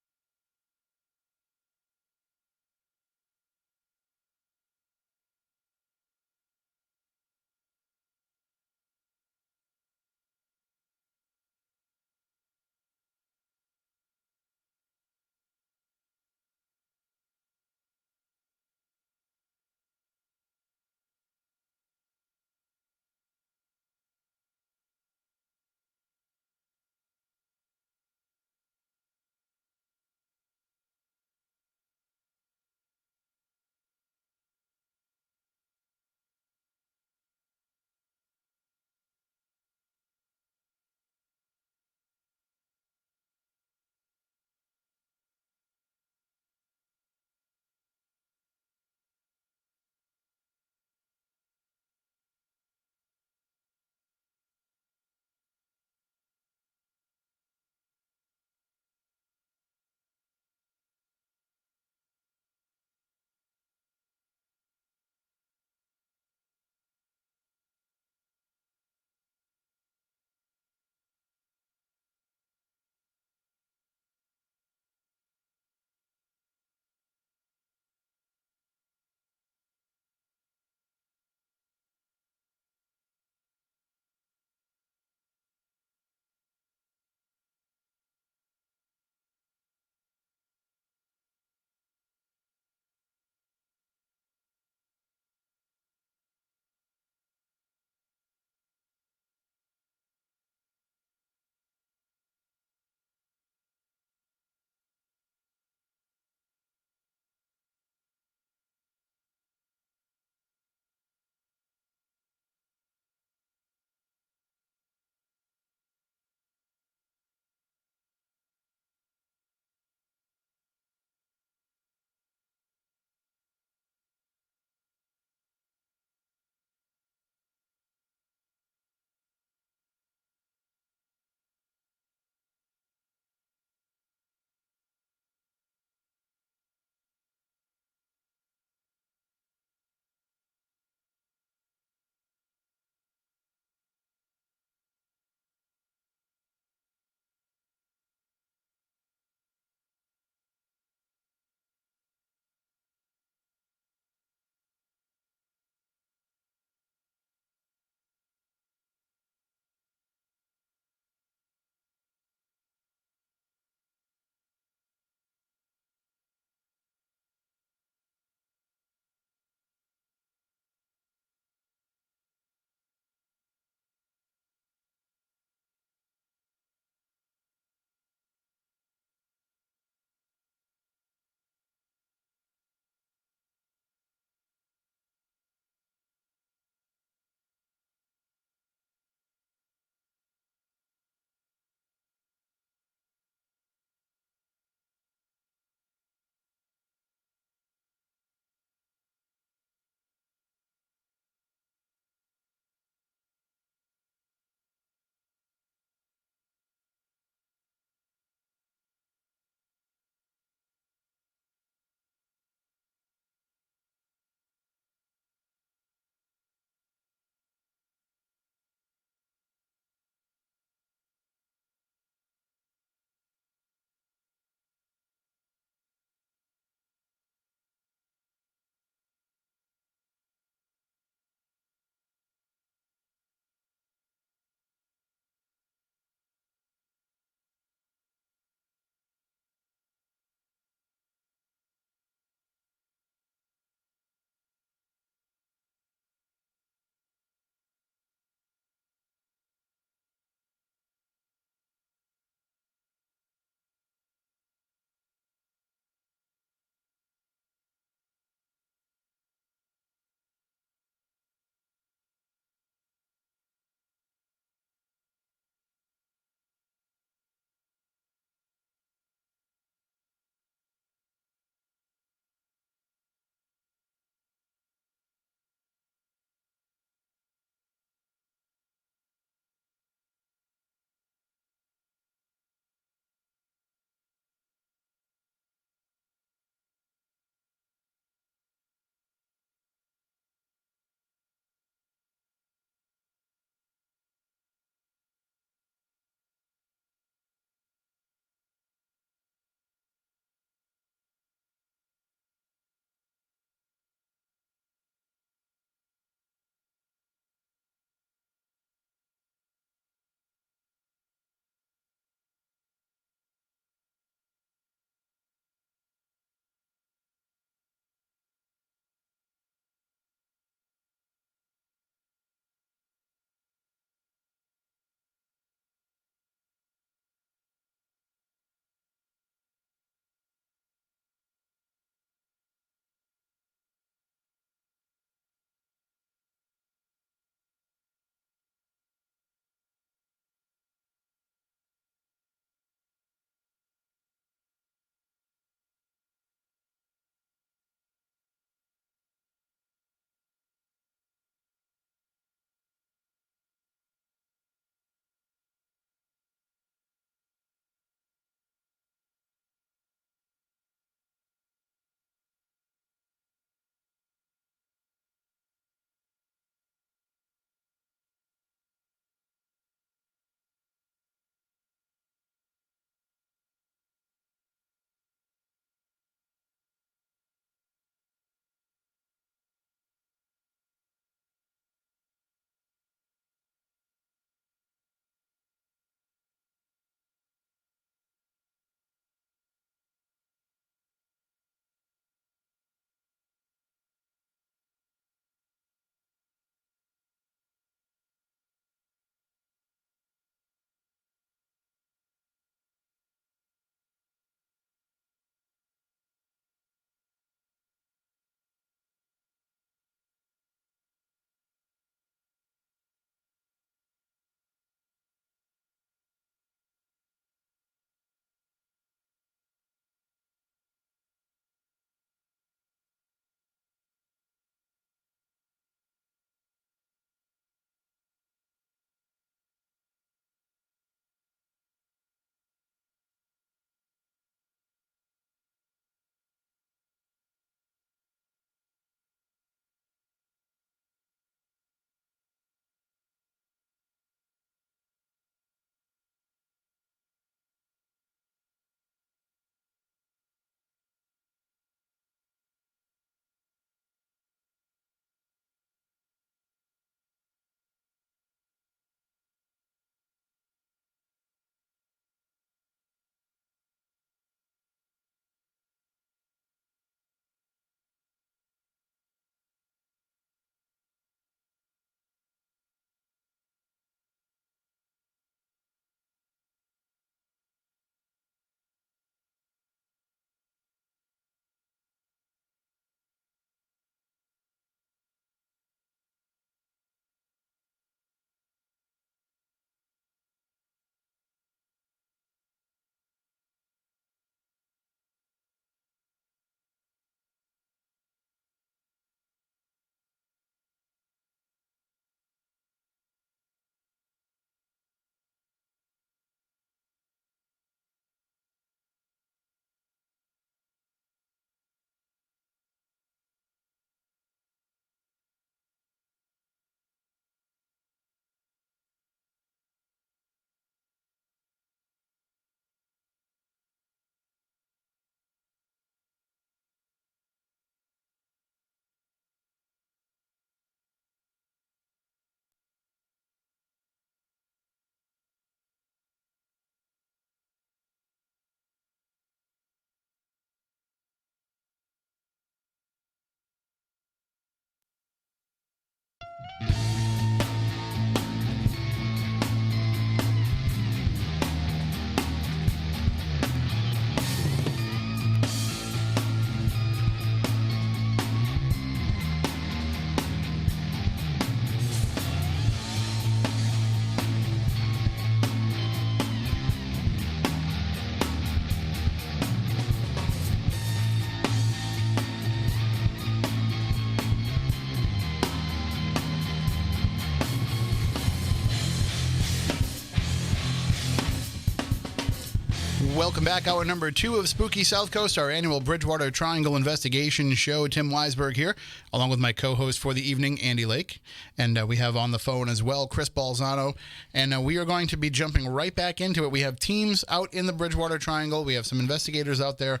Welcome back. Hour number 2 of Spooky South Coast, our annual Bridgewater Triangle Investigation Show. Tim Weisberg here, along with my co-host for the evening, Andy Lake. And we have on the phone as well, Chris Balzano. And we are going to be jumping right back into it. We have teams out in the Bridgewater Triangle. We have some investigators out there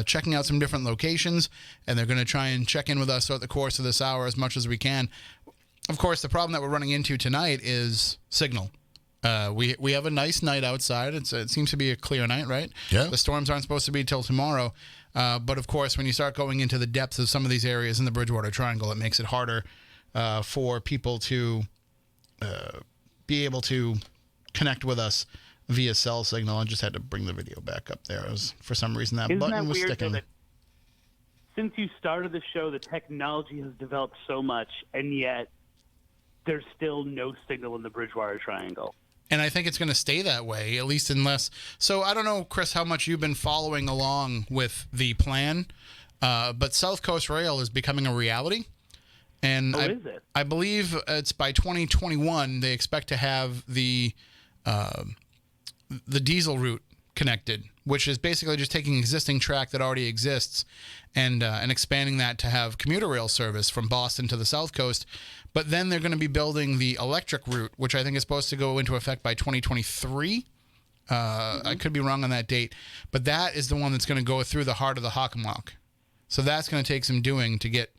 checking out some different locations. And they're going to try and check in with us throughout the course of this hour as much as we can. Of course, the problem that we're running into tonight is signal. We have a nice night outside. It seems to be a clear night, right? Yeah. The storms aren't supposed to be till tomorrow. But, of course, when you start going into the depths of some of these areas in the Bridgewater Triangle, it makes it harder for people to be able to connect with us via cell signal. I just had to bring the video back up there. For some reason, that button was sticking. That since you started the show, the technology has developed so much, and yet there's still no signal in the Bridgewater Triangle. And I think it's going to stay that way, at least unless... So I don't know, Chris, how much you've been following along with the plan, but South Coast Rail is becoming a reality. And is it? I believe it's by 2021 they expect to have the diesel route connected, which is basically just taking existing track that already exists and expanding that to have commuter rail service from Boston to the South Coast. But then they're going to be building the electric route, which I think is supposed to go into effect by 2023. I could be wrong on that date. But that is the one that's going to go through the heart of the Hockomock. So that's going to take some doing to get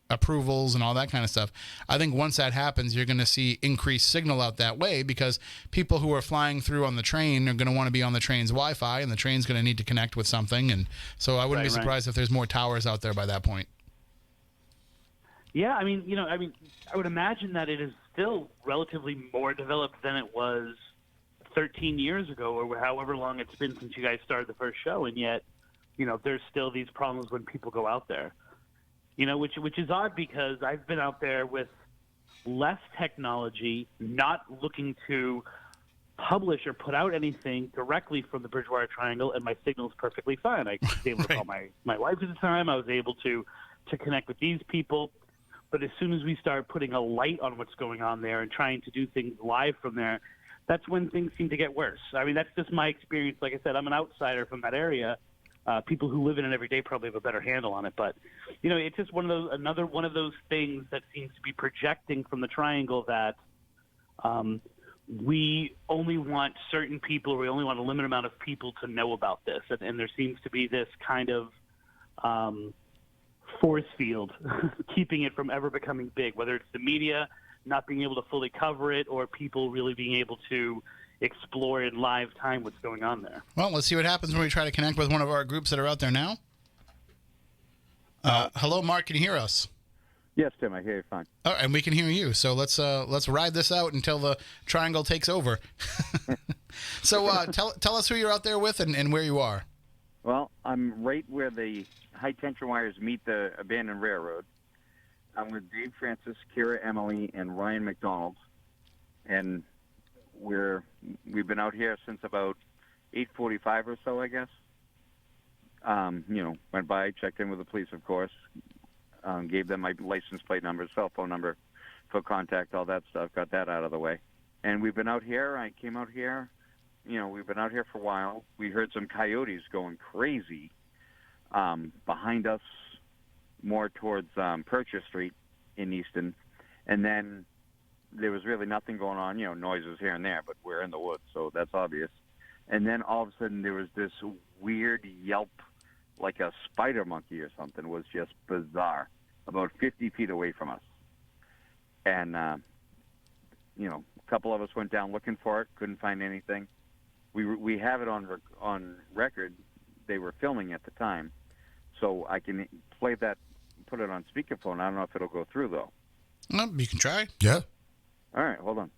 approvals and all that kind of stuff. I think once that happens, you're going to see increased signal out that way because people who are flying through on the train are going to want to be on the train's Wi-Fi, and the train's going to need to connect with something. And so I wouldn't be surprised if there's more towers out there by that point. Yeah, I would imagine that it is still relatively more developed than it was 13 years ago or however long it's been since you guys started the first show, and yet, there's still these problems when people go out there. Which is odd because I've been out there with less technology, not looking to publish or put out anything directly from the Bridgewater Triangle, and my signal's perfectly fine. I was able to call my wife at the time. I was able to connect with these people. But as soon as we start putting a light on what's going on there and trying to do things live from there, that's when things seem to get worse. I mean, that's just my experience. Like I said, I'm an outsider from that area. People who live in it every day probably have a better handle on it. But, it's just another one of those things that seems to be projecting from the Triangle that we only want certain people, or we only want a limited amount of people to know about this. And there seems to be this kind of force field keeping it from ever becoming big, whether it's the media not being able to fully cover it or people really being able to explore in live time what's going on there. Well, let's see what happens when we try to connect with one of our groups that are out there now. Hello, Mark. Can you hear us? Yes, Tim. I hear you fine. Oh, and we can hear you. So let's ride this out until the Triangle takes over. So tell us who you're out there with and where you are. Well, I'm right where the high-tension wires meet the abandoned railroad. I'm with Dave Francis, Kira Emily, and Ryan McDonald. And we've been out here since about 8:45 or so, I guess. Went by, checked in with the police, of course, gave them my license plate number, cell phone number for contact, all that stuff, got that out of the way. And we've been out here. I came out here. We've been out here for a while. We heard some coyotes going crazy behind us, more towards Purchase Street in Easton. And then there was really nothing going on, noises here and there, but we're in the woods, so that's obvious. And then all of a sudden there was this weird yelp, like a spider monkey or something. It was just bizarre, about 50 feet away from us. And, a couple of us went down looking for it, couldn't find anything. We have it on record. They were filming at the time, so I can play that, put it on speakerphone. I don't know if it'll go through, though. Well, you can try. Yeah. All right, hold on.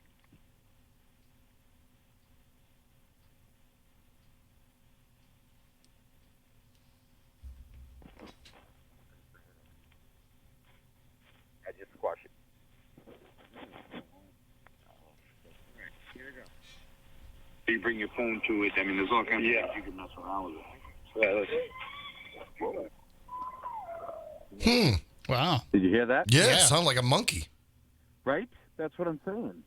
I just squash it. Here we go. You bring your phone to it. I mean, there's all kinds of things you can mess around with it. Whoa. Wow. Did you hear that? Yeah, it sounded like a monkey. Right? That's what I'm saying.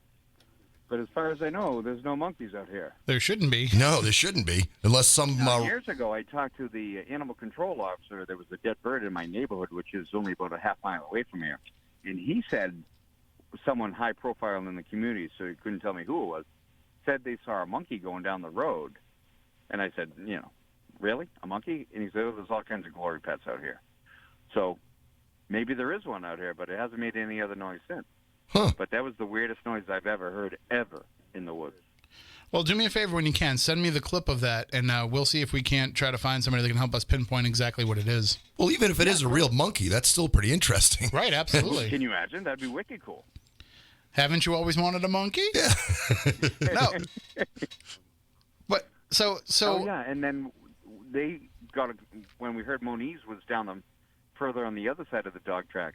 but as far as I know, there's no monkeys out here. There shouldn't be. No, there shouldn't be, unless some. Years ago, I talked to the animal control officer. There was a dead bird in my neighborhood, which is only about a half mile away from here, and he said someone high profile in the community, so he couldn't tell me who it was, said they saw a monkey going down the road, and I said, really, a monkey? And he said, there's all kinds of glory pets out here. So maybe there is one out here, but it hasn't made any other noise since. Huh. But that was the weirdest noise I've ever heard, ever, in the woods. Well, do me a favor when you can. Send me the clip of that, and we'll see if we can't try to find somebody that can help us pinpoint exactly what it is. Well, even if it is a real monkey, that's still pretty interesting. Right, absolutely. Can you imagine? That'd be wicked cool. Haven't you always wanted a monkey? Yeah. No. But so. Oh, yeah, and then they got when we heard Moniz was down further on the other side of the dog track.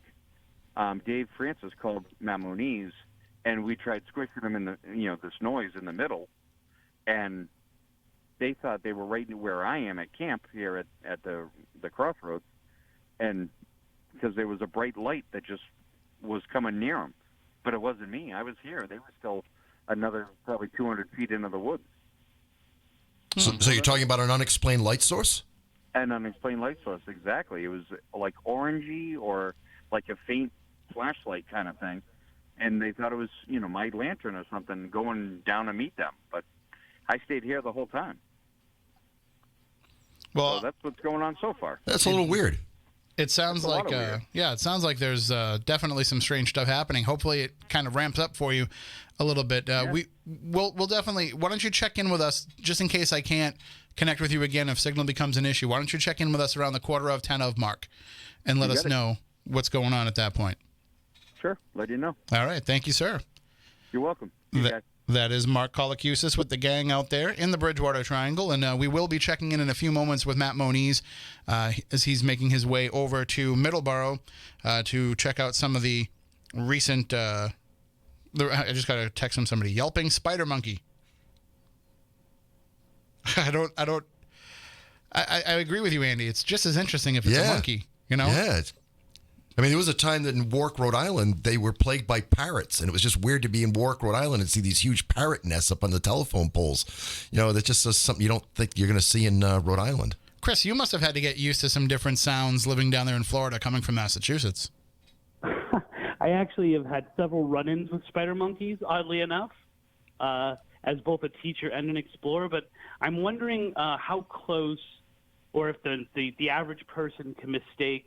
Dave Francis called Matt Moniz, and we tried squishing him in the this noise in the middle, and they thought they were right where I am at camp here at the crossroads, and because there was a bright light that just was coming near them, but it wasn't me. I was here. They were still another probably 200 feet into the woods. So you're talking about an unexplained light source? An unexplained light source, exactly. It was like orangey or like a faint flashlight kind of thing. And they thought it was, my lantern or something going down to meet them. But I stayed here the whole time. Well, so that's what's going on so far. That's a little weird. It sounds like, it sounds like there's definitely some strange stuff happening. Hopefully it kind of ramps up for you a little bit. We'll definitely, why don't you check in with us just in case I can't connect with you again if signal becomes an issue. Why don't you check in with us around the 9:45 mark and let us know what's going on at that point. Sure, let you know. All right, thank you, sir. You're welcome. That is Mark Colacusis with the gang out there in the Bridgewater Triangle, and we will be checking in a few moments with Matt Moniz as he's making his way over to Middleborough to check out some of the recent. I just got to text him somebody yelping spider monkey. I agree with you, Andy. It's just as interesting if it's a monkey, Yeah. There was a time that in Warwick, Rhode Island, they were plagued by parrots, and it was just weird to be in Warwick, Rhode Island, and see these huge parrot nests up on the telephone poles. That just is something you don't think you're going to see in Rhode Island. Chris, you must have had to get used to some different sounds living down there in Florida, coming from Massachusetts. I actually have had several run-ins with spider monkeys, oddly enough, as both a teacher and an explorer. But I'm wondering how close, or if the average person can mistake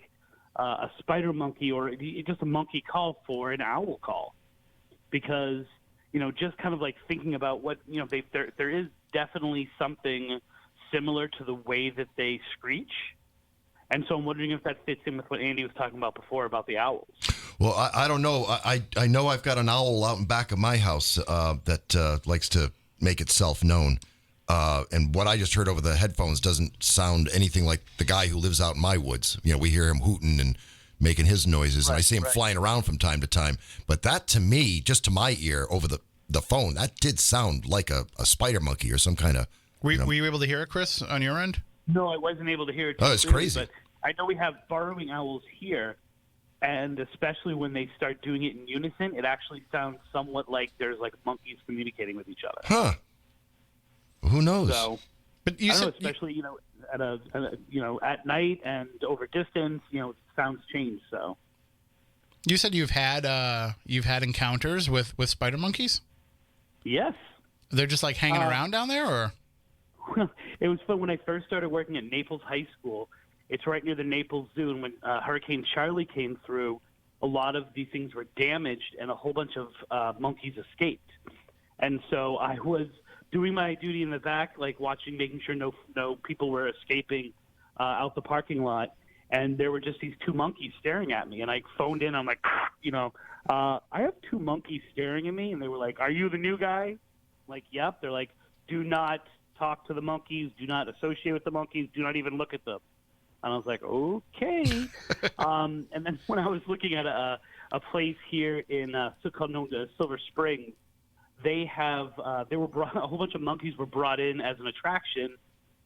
a spider monkey or just a monkey call for an owl call, because just kind of like thinking about what there is definitely something similar to the way that they screech, and so I'm wondering if that fits in with what Andy was talking about before about the owls. Well, I don't know. I know I've got an owl out in back of my house that likes to make itself known. And what I just heard over the headphones doesn't sound anything like the guy who lives out in my woods. We hear him hooting and making his noises, and I see him flying around from time to time. But that, to me, just to my ear over the phone, that did sound like a spider monkey or some kind of... Were you able to hear it, Chris, on your end? No, I wasn't able to hear it. Oh, it's crazy. But I know we have burrowing owls here, and especially when they start doing it in unison, it actually sounds somewhat like there's like monkeys communicating with each other. Huh. Who knows? So, but you said, especially at night and over distance, sounds change. So, you said you've had encounters with spider monkeys? Yes. They're just like hanging around down there, or? It was fun when I first started working at Naples High School. It's right near the Naples Zoo, and when Hurricane Charlie came through, a lot of these things were damaged, and a whole bunch of monkeys escaped. And so I was doing my duty in the back, like watching, making sure no people were escaping out the parking lot. And there were just these two monkeys staring at me. And I phoned in. I'm like, I have two monkeys staring at me. And they were like, "Are you the new guy?" I'm like, "Yep." They're like, "Do not talk to the monkeys. Do not associate with the monkeys. Do not even look at them." And I was like, okay. And then when I was looking at a place here in called Silver Springs, they have a whole bunch of monkeys were brought in as an attraction,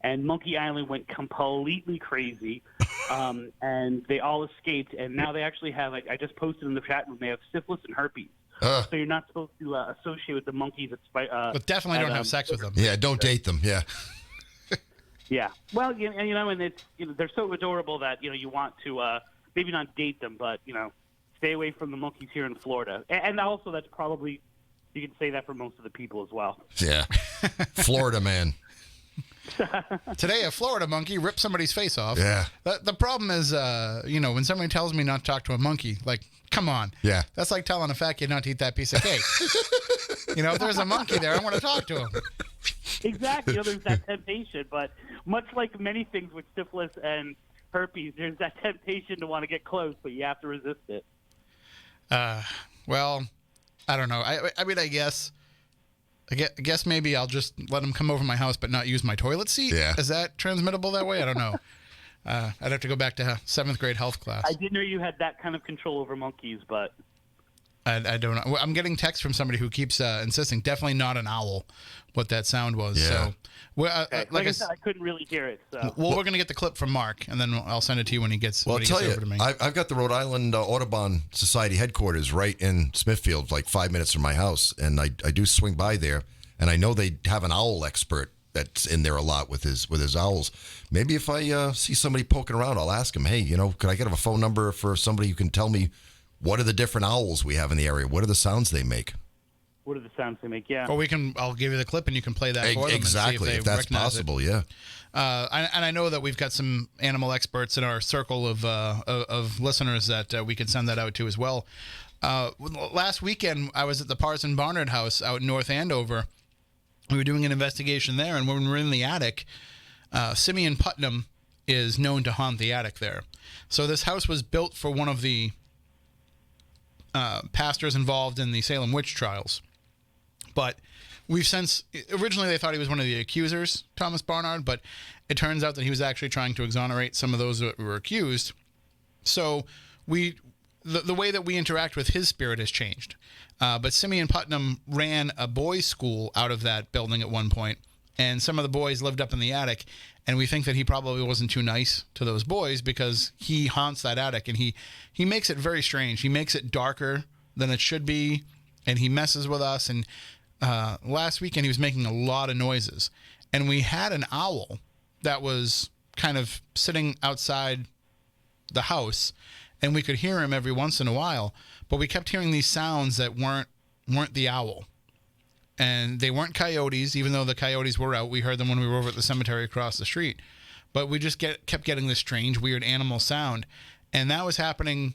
and Monkey Island went completely crazy, and they all escaped. And now they actually have, I just posted in the chat room, they have syphilis and herpes. So you're not supposed to associate with the monkeys. But definitely don't have sex with them. Yeah, don't date them. Yeah. Yeah. Well, and it's they're so adorable that you want to maybe not date them, but stay away from the monkeys here in Florida. And also, that's probably you can say that for most of the people as well. Yeah. Florida man. Today, a Florida monkey ripped somebody's face off. Yeah. The problem is, when somebody tells me not to talk to a monkey, like, come on. Yeah. That's like telling a fat kid not to eat that piece of cake. If there's a monkey there, I want to talk to him. Exactly. There's that temptation, but much like many things with syphilis and herpes, there's that temptation to want to get close, but you have to resist it. Well, I don't know. I mean, I guess maybe I'll just let him come over my house but not use my toilet seat. Yeah. Is that transmittable that way? I don't know. I'd have to go back to 7th grade health class. I didn't know you had that kind of control over monkeys, but... I don't know. I'm getting text from somebody who keeps insisting, definitely not an owl, what that sound was. Yeah. So, like I said, I couldn't really hear it. So. Well, we're going to get the clip from Mark, and then I'll send it to you when he gets, Well, I'll tell you, over to me. I've got the Rhode Island Audubon Society headquarters right in Smithfield, like 5 minutes from my house, and I do swing by there, and I know they have an owl expert that's in there a lot with his owls. Maybe if I see somebody poking around, I'll ask him, hey, could I get a phone number for somebody who can tell me what are the different owls we have in the area? What are the sounds they make? What are the sounds they make? Yeah. Or I'll give you the clip and you can play that for them. Exactly, and see if that's possible, yeah. And I know that we've got some animal experts in our circle of listeners that we can send that out to as well. Last weekend, I was at the Parson Barnard House out in North Andover. We were doing an investigation there, and when we were in the attic, Simeon Putnam is known to haunt the attic there. So this house was built for one of the pastors involved in the Salem witch trials. But originally they thought he was one of the accusers, Thomas Barnard, but it turns out that he was actually trying to exonerate some of those that were accused. So the way that we interact with his spirit has changed. But Simeon Putnam ran a boys' school out of that building at one point, and some of the boys lived up in the attic, and we think that he probably wasn't too nice to those boys because he haunts that attic, and he makes it very strange. He makes it darker than it should be, and he messes with us. And last weekend he was making a lot of noises, and we had an owl that was kind of sitting outside the house, and we could hear him every once in a while, but we kept hearing these sounds that weren't the owl. And they weren't coyotes, even though the coyotes were out. We heard them when we were over at the cemetery across the street. But we just kept getting this strange, weird animal sound. And that was happening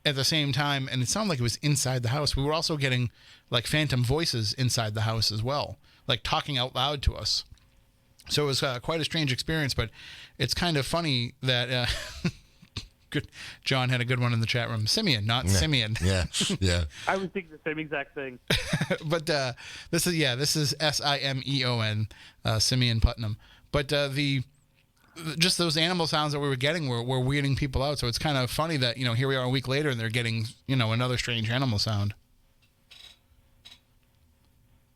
at the same time, and it sounded like it was inside the house. We were also getting, like, phantom voices inside the house as well, like talking out loud to us. So it was quite a strange experience, but it's kind of funny that... Good. John had a good one in the chat room. Simeon, not Simeon. Yeah. I was thinking the same exact thing. But this is Simeon, Simeon Putnam. But just those animal sounds that we were getting were weirding people out. So it's kind of funny that here we are a week later and they're getting another strange animal sound.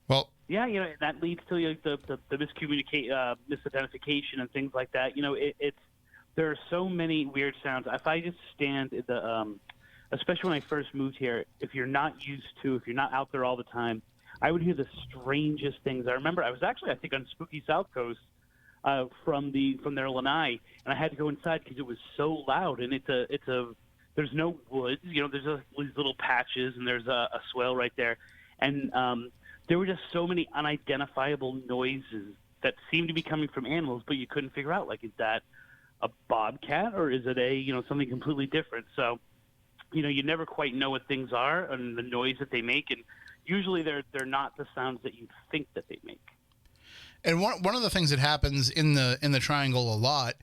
Well, yeah, that leads to the misidentification and things like that. It's. There are so many weird sounds. If I just stand at especially when I first moved here, if you're not out there all the time, I would hear the strangest things. I remember I was actually, I think, on Spooky South Coast from their lanai, and I had to go inside because it was so loud. And there's no woods, there's these little patches, and there's a swale right there, and there were just so many unidentifiable noises that seemed to be coming from animals, but you couldn't figure out, like, is that a bobcat or is it something completely different? So, you never quite know what things are and the noise that they make, and usually they're not the sounds that you think that they make. And one of the things that happens in the triangle a lot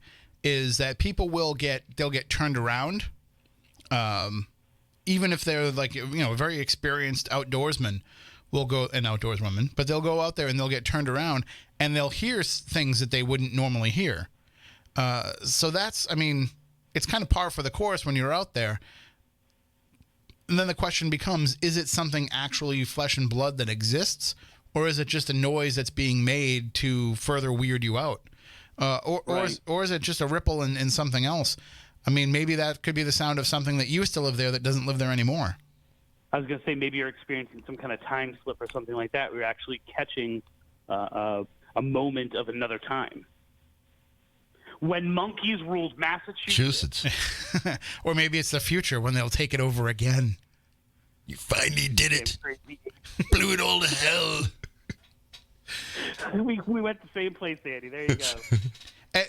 is that people they'll get turned around, even if they're like a very experienced outdoorsman will go an outdoorswoman, but they'll go out there and they'll get turned around and they'll hear things that they wouldn't normally hear. So it's kind of par for the course when you're out there. And then the question becomes, is it something actually flesh and blood that exists, or is it just a noise that's being made to further weird you out? Or is it just a ripple in something else? I mean, maybe that could be the sound of something that used to live there that doesn't live there anymore. I was going to say maybe you're experiencing some kind of time slip or something like that. We're actually catching a moment of another time. When monkeys ruled Massachusetts. Or maybe it's the future when they'll take it over again. You finally did it. Blew it all to hell. we went the same place, Andy. There you go.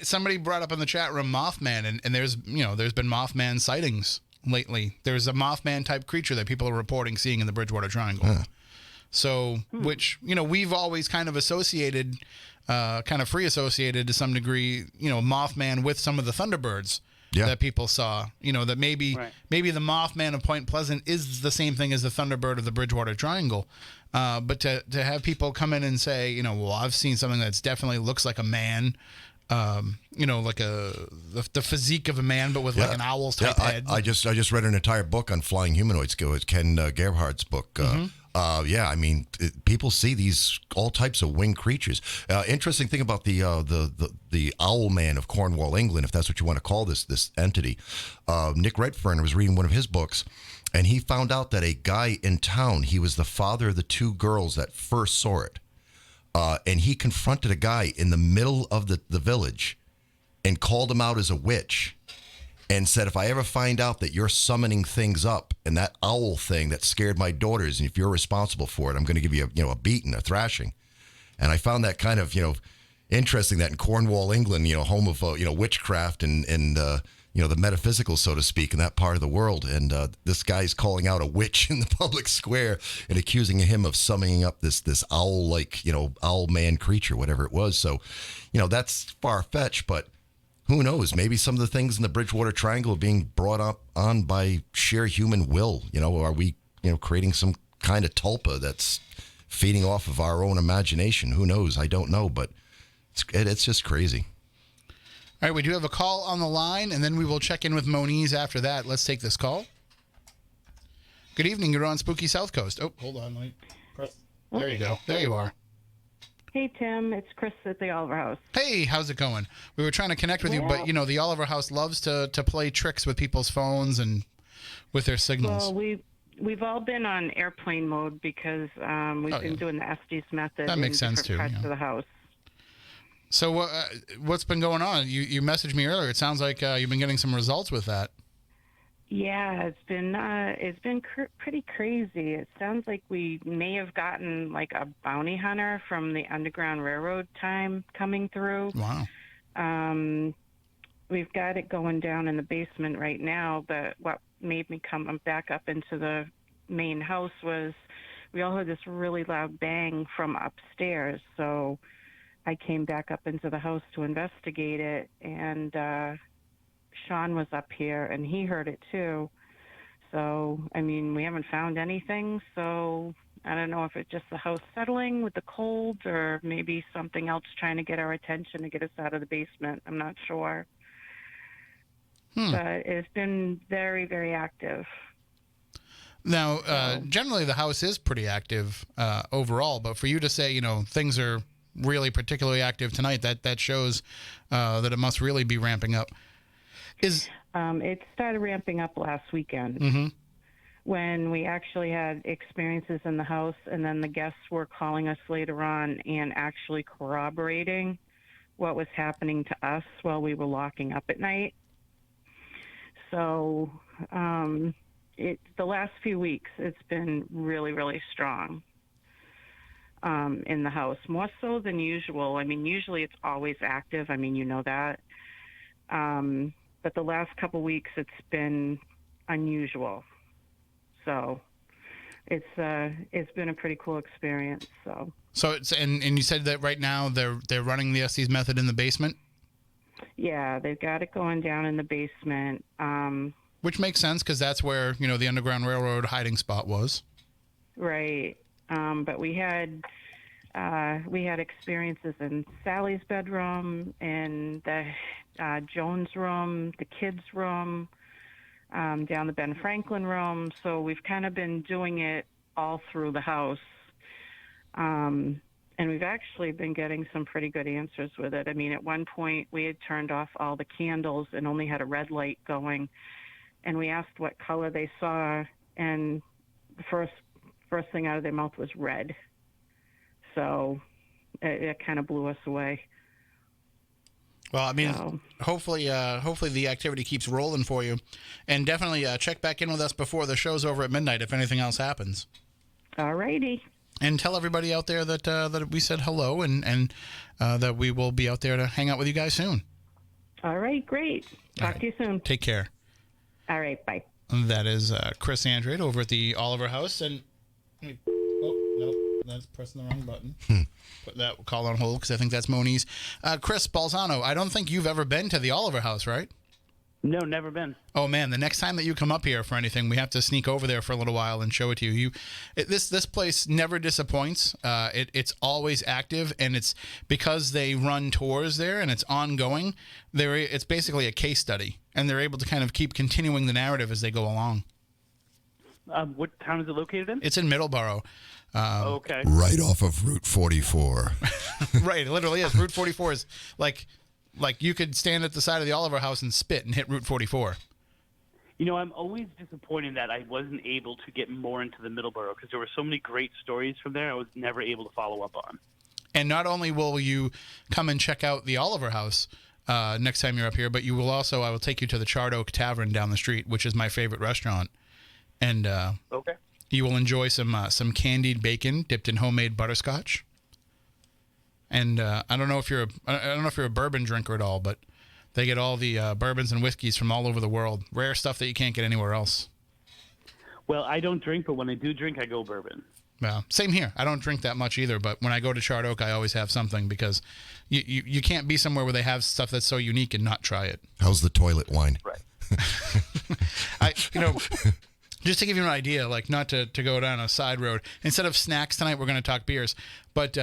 Somebody brought up in the chat room Mothman, and there's been Mothman sightings lately. There's a Mothman type creature that people are reporting seeing in the Bridgewater Triangle. Huh. So, which, we've always kind of associated, kind of free associated to some degree, Mothman with some of the Thunderbirds that people saw. That maybe the Mothman of Point Pleasant is the same thing as the Thunderbird of the Bridgewater Triangle. But to have people come in and say, well, I've seen something that's definitely looks like a man, like the physique of a man, but with like an owl's type head. I just read an entire book on flying humanoids. It's Ken Gerhardt's book. People see these all types of winged creatures. Interesting thing about the Owl Man of Cornwall, England, if that's what you want to call this entity. Nick Redfern was reading one of his books, and he found out that a guy in town, he was the father of the two girls that first saw it. And he confronted a guy in the middle of the village and called him out as a witch and said, if I ever find out that you're summoning things up and that owl thing that scared my daughters, and if you're responsible for it, I'm going to give you a beating, a thrashing. And I found that kind of, interesting that in Cornwall, England, home of, witchcraft and the metaphysical, so to speak, in that part of the world. And this guy's calling out a witch in the public square and accusing him of summoning up this owl-like, owl man creature, whatever it was. So, that's far-fetched, but who knows? Maybe some of the things in the Bridgewater Triangle are being brought up on by sheer human will. Are we, creating some kind of tulpa that's feeding off of our own imagination? Who knows? I don't know, but it's just crazy. All right, we do have a call on the line, and then we will check in with Moniz after that. Let's take this call. Good evening. You're on Spooky South Coast. Oh, hold on. Let me press. There you go. There you are. Hey, Tim. It's Chris at the Oliver House. Hey, how's it going? We were trying to connect with you, but, the Oliver House loves to play tricks with people's phones and with their signals. Well, we've all been on airplane mode because we've been doing the Estes method that makes sense too, parts of the house. So what's been going on? You messaged me earlier. It sounds like you've been getting some results with that. Yeah, it's been pretty crazy. It sounds like we may have gotten like a bounty hunter from the Underground Railroad time coming through. Wow. We've got it going down in the basement right now, but what made me come back up into the main house was we all heard this really loud bang from upstairs. So I came back up into the house to investigate it, and Sean was up here, and he heard it too. So, we haven't found anything, so I don't know if it's just the house settling with the cold or maybe something else trying to get our attention to get us out of the basement. I'm not sure. But it's been very, very active. Now, generally the house is pretty active overall, but for you to say, things are really particularly active tonight, that shows that it must really be ramping up. It started ramping up last weekend when we actually had experiences in the house, and then the guests were calling us later on and actually corroborating what was happening to us while we were locking up at night. So the last few weeks, it's been really, really strong in the house, more so than usual. Usually it's always active. You know that. But the last couple weeks, it's been unusual. So it's been a pretty cool experience. So it's and you said that right now they're running the Estes method in the basement? Yeah, they've got it going down in the basement. Which makes sense because that's where, the Underground Railroad hiding spot was. Right. But we had experiences in Sally's bedroom, in the Jones room, the kids' room, down the Ben Franklin room. So we've kind of been doing it all through the house. And we've actually been getting some pretty good answers with it. At one point we had turned off all the candles and only had a red light going. And we asked what color they saw, and the first thing out of their mouth was red. So it kind of blew us away. Well, I mean, hopefully the activity keeps rolling for you, and definitely check back in with us before the show's over at midnight if anything else happens. All righty. And tell everybody out there that we said hello and that we will be out there to hang out with you guys soon. All right, great. Talk to you soon. Take care. All right, bye. That is Chris Andrade over at the Oliver House, and oh nope, that's pressing the wrong button. Put that call on hold because I think that's Moniz. Chris Balzano, I don't think you've ever been to the Oliver House, right? No, never been. Oh man, the next time that you come up here for anything, we have to sneak over there for a little while and show it to you. This place never disappoints. It's always active, and it's because they run tours there and it's ongoing. It's basically a case study, and they're able to kind of keep continuing the narrative as they go along. What town is it located in? It's in Middleborough. Okay. Right off of Route 44. Right, it literally is. Route 44 is like you could stand at the side of the Oliver House and spit and hit Route 44. You know, I'm always disappointed that I wasn't able to get more into the Middleborough because there were so many great stories from there I was never able to follow up on. And not only will you come and check out the Oliver House next time you're up here, but you will also, I will take you to the Charred Oak Tavern down the street, which is my favorite restaurant. And okay. You will enjoy some candied bacon dipped in homemade butterscotch. And I don't know if you're a bourbon drinker at all, but they get all the bourbons and whiskeys from all over the world. Rare stuff that you can't get anywhere else. Well, I don't drink, but when I do drink, I go bourbon. Well, same here. I don't drink that much either, but when I go to Charred Oak, I always have something because you can't be somewhere where they have stuff that's so unique and not try it. How's the toilet wine? Right. Just to give you an idea, like not to go down a side road, instead of snacks tonight, we're going to talk beers. But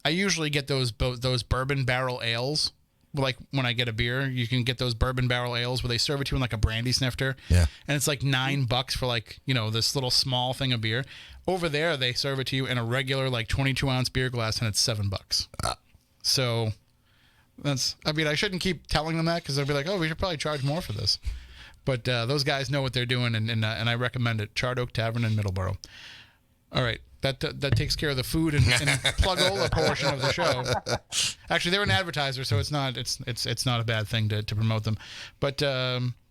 I usually get those bourbon barrel ales. Like when I get a beer, you can get those bourbon barrel ales where they serve it to you in like a brandy snifter. Yeah. And it's like $9 for like, this little small thing of beer. Over there, they serve it to you in a regular like 22-ounce beer glass, and it's $7. So I shouldn't keep telling them that because they'll be like, oh, we should probably charge more for this. But those guys know what they're doing, and I recommend it. Charred Oak Tavern in Middleborough. All right, that takes care of the food and plug-ola portion of the show. Actually, they're an advertiser, so it's not a bad thing to promote them. But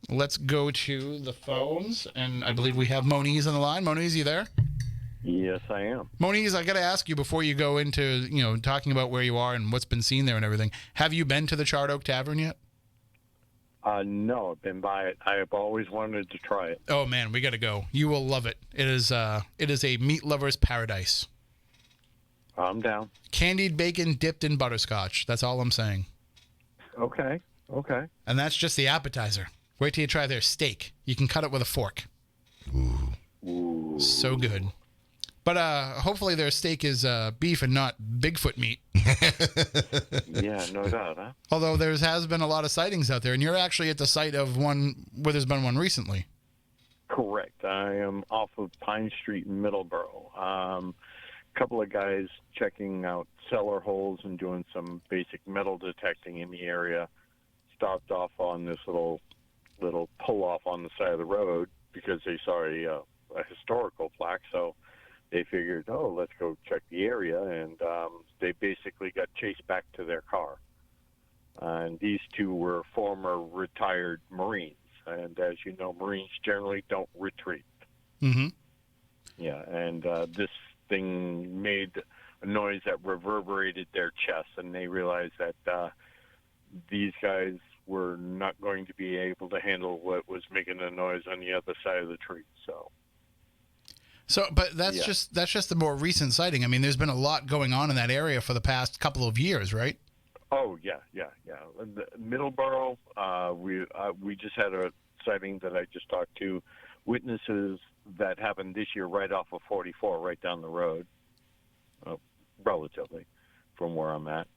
let's go to the phones, and I believe we have Moniz on the line. Moniz, you there? Yes, I am. Moniz, I got to ask you before you go into talking about where you are and what's been seen there and everything. Have you been to the Charred Oak Tavern yet? No, I've been by it. I have always wanted to try it. Oh man, we got to go. You will love it. It is a meat lover's paradise. I'm down. Candied bacon dipped in butterscotch. That's all I'm saying. Okay. And that's just the appetizer. Wait till you try their steak. You can cut it with a fork. Ooh. So good. But hopefully their steak is beef and not Bigfoot meat. Yeah, no doubt, huh? Although there has been a lot of sightings out there, and you're actually at the site of one where there's been one recently. Correct. I am off of Pine Street in Middleborough. A couple of guys checking out cellar holes and doing some basic metal detecting in the area stopped off on this little pull-off on the side of the road because they saw a historical plaque, so they figured, let's go check the area, and they basically got chased back to their car. And these two were former retired Marines, and as you know, Marines generally don't retreat. Mm-hmm. Yeah, and this thing made a noise that reverberated their chests, and they realized that these guys were not going to be able to handle what was making the noise on the other side of the tree, So, but that's just the more recent sighting. I mean, there's been a lot going on in that area for the past couple of years, right? Oh yeah. The Middleborough, we just had a sighting that I just talked to witnesses that happened this year right off of 44, right down the road, relatively from where I'm at.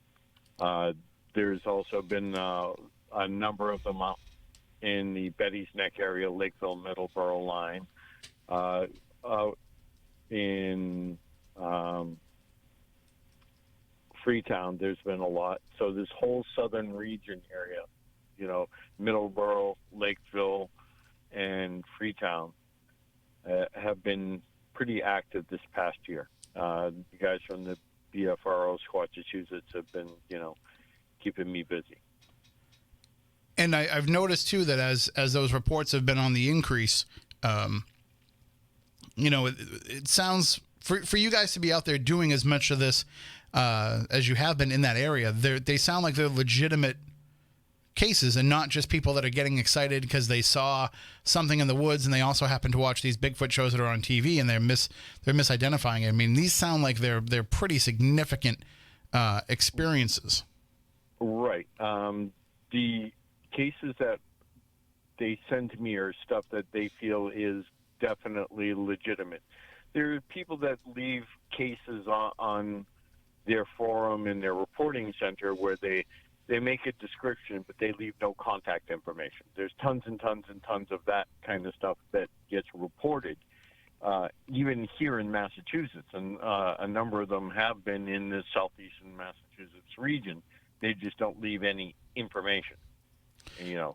There's also been a number of them up in the Betty's Neck area, Lakeville, Middleborough line. In Freetown, there's been a lot. So this whole southern region area, Middleborough, Lakeville, and Freetown have been pretty active this past year. The guys from the BFRO Squatchachusetts have been, keeping me busy. And I've noticed too that as those reports have been on the increase, it sounds for you guys to be out there doing as much of this as you have been in that area. They sound like they're legitimate cases and not just people that are getting excited because they saw something in the woods and they also happen to watch these Bigfoot shows that are on TV and they're misidentifying it. I mean, these sound like they're pretty significant experiences. Right. The cases that they send to me are stuff that they feel is definitely legitimate. There are people that leave cases on their forum in their reporting center where they make a description, but they leave no contact information. There's tons and tons and tons of that kind of stuff that gets reported, even here in Massachusetts. And a number of them have been in the southeastern Massachusetts region. They just don't leave any information. And,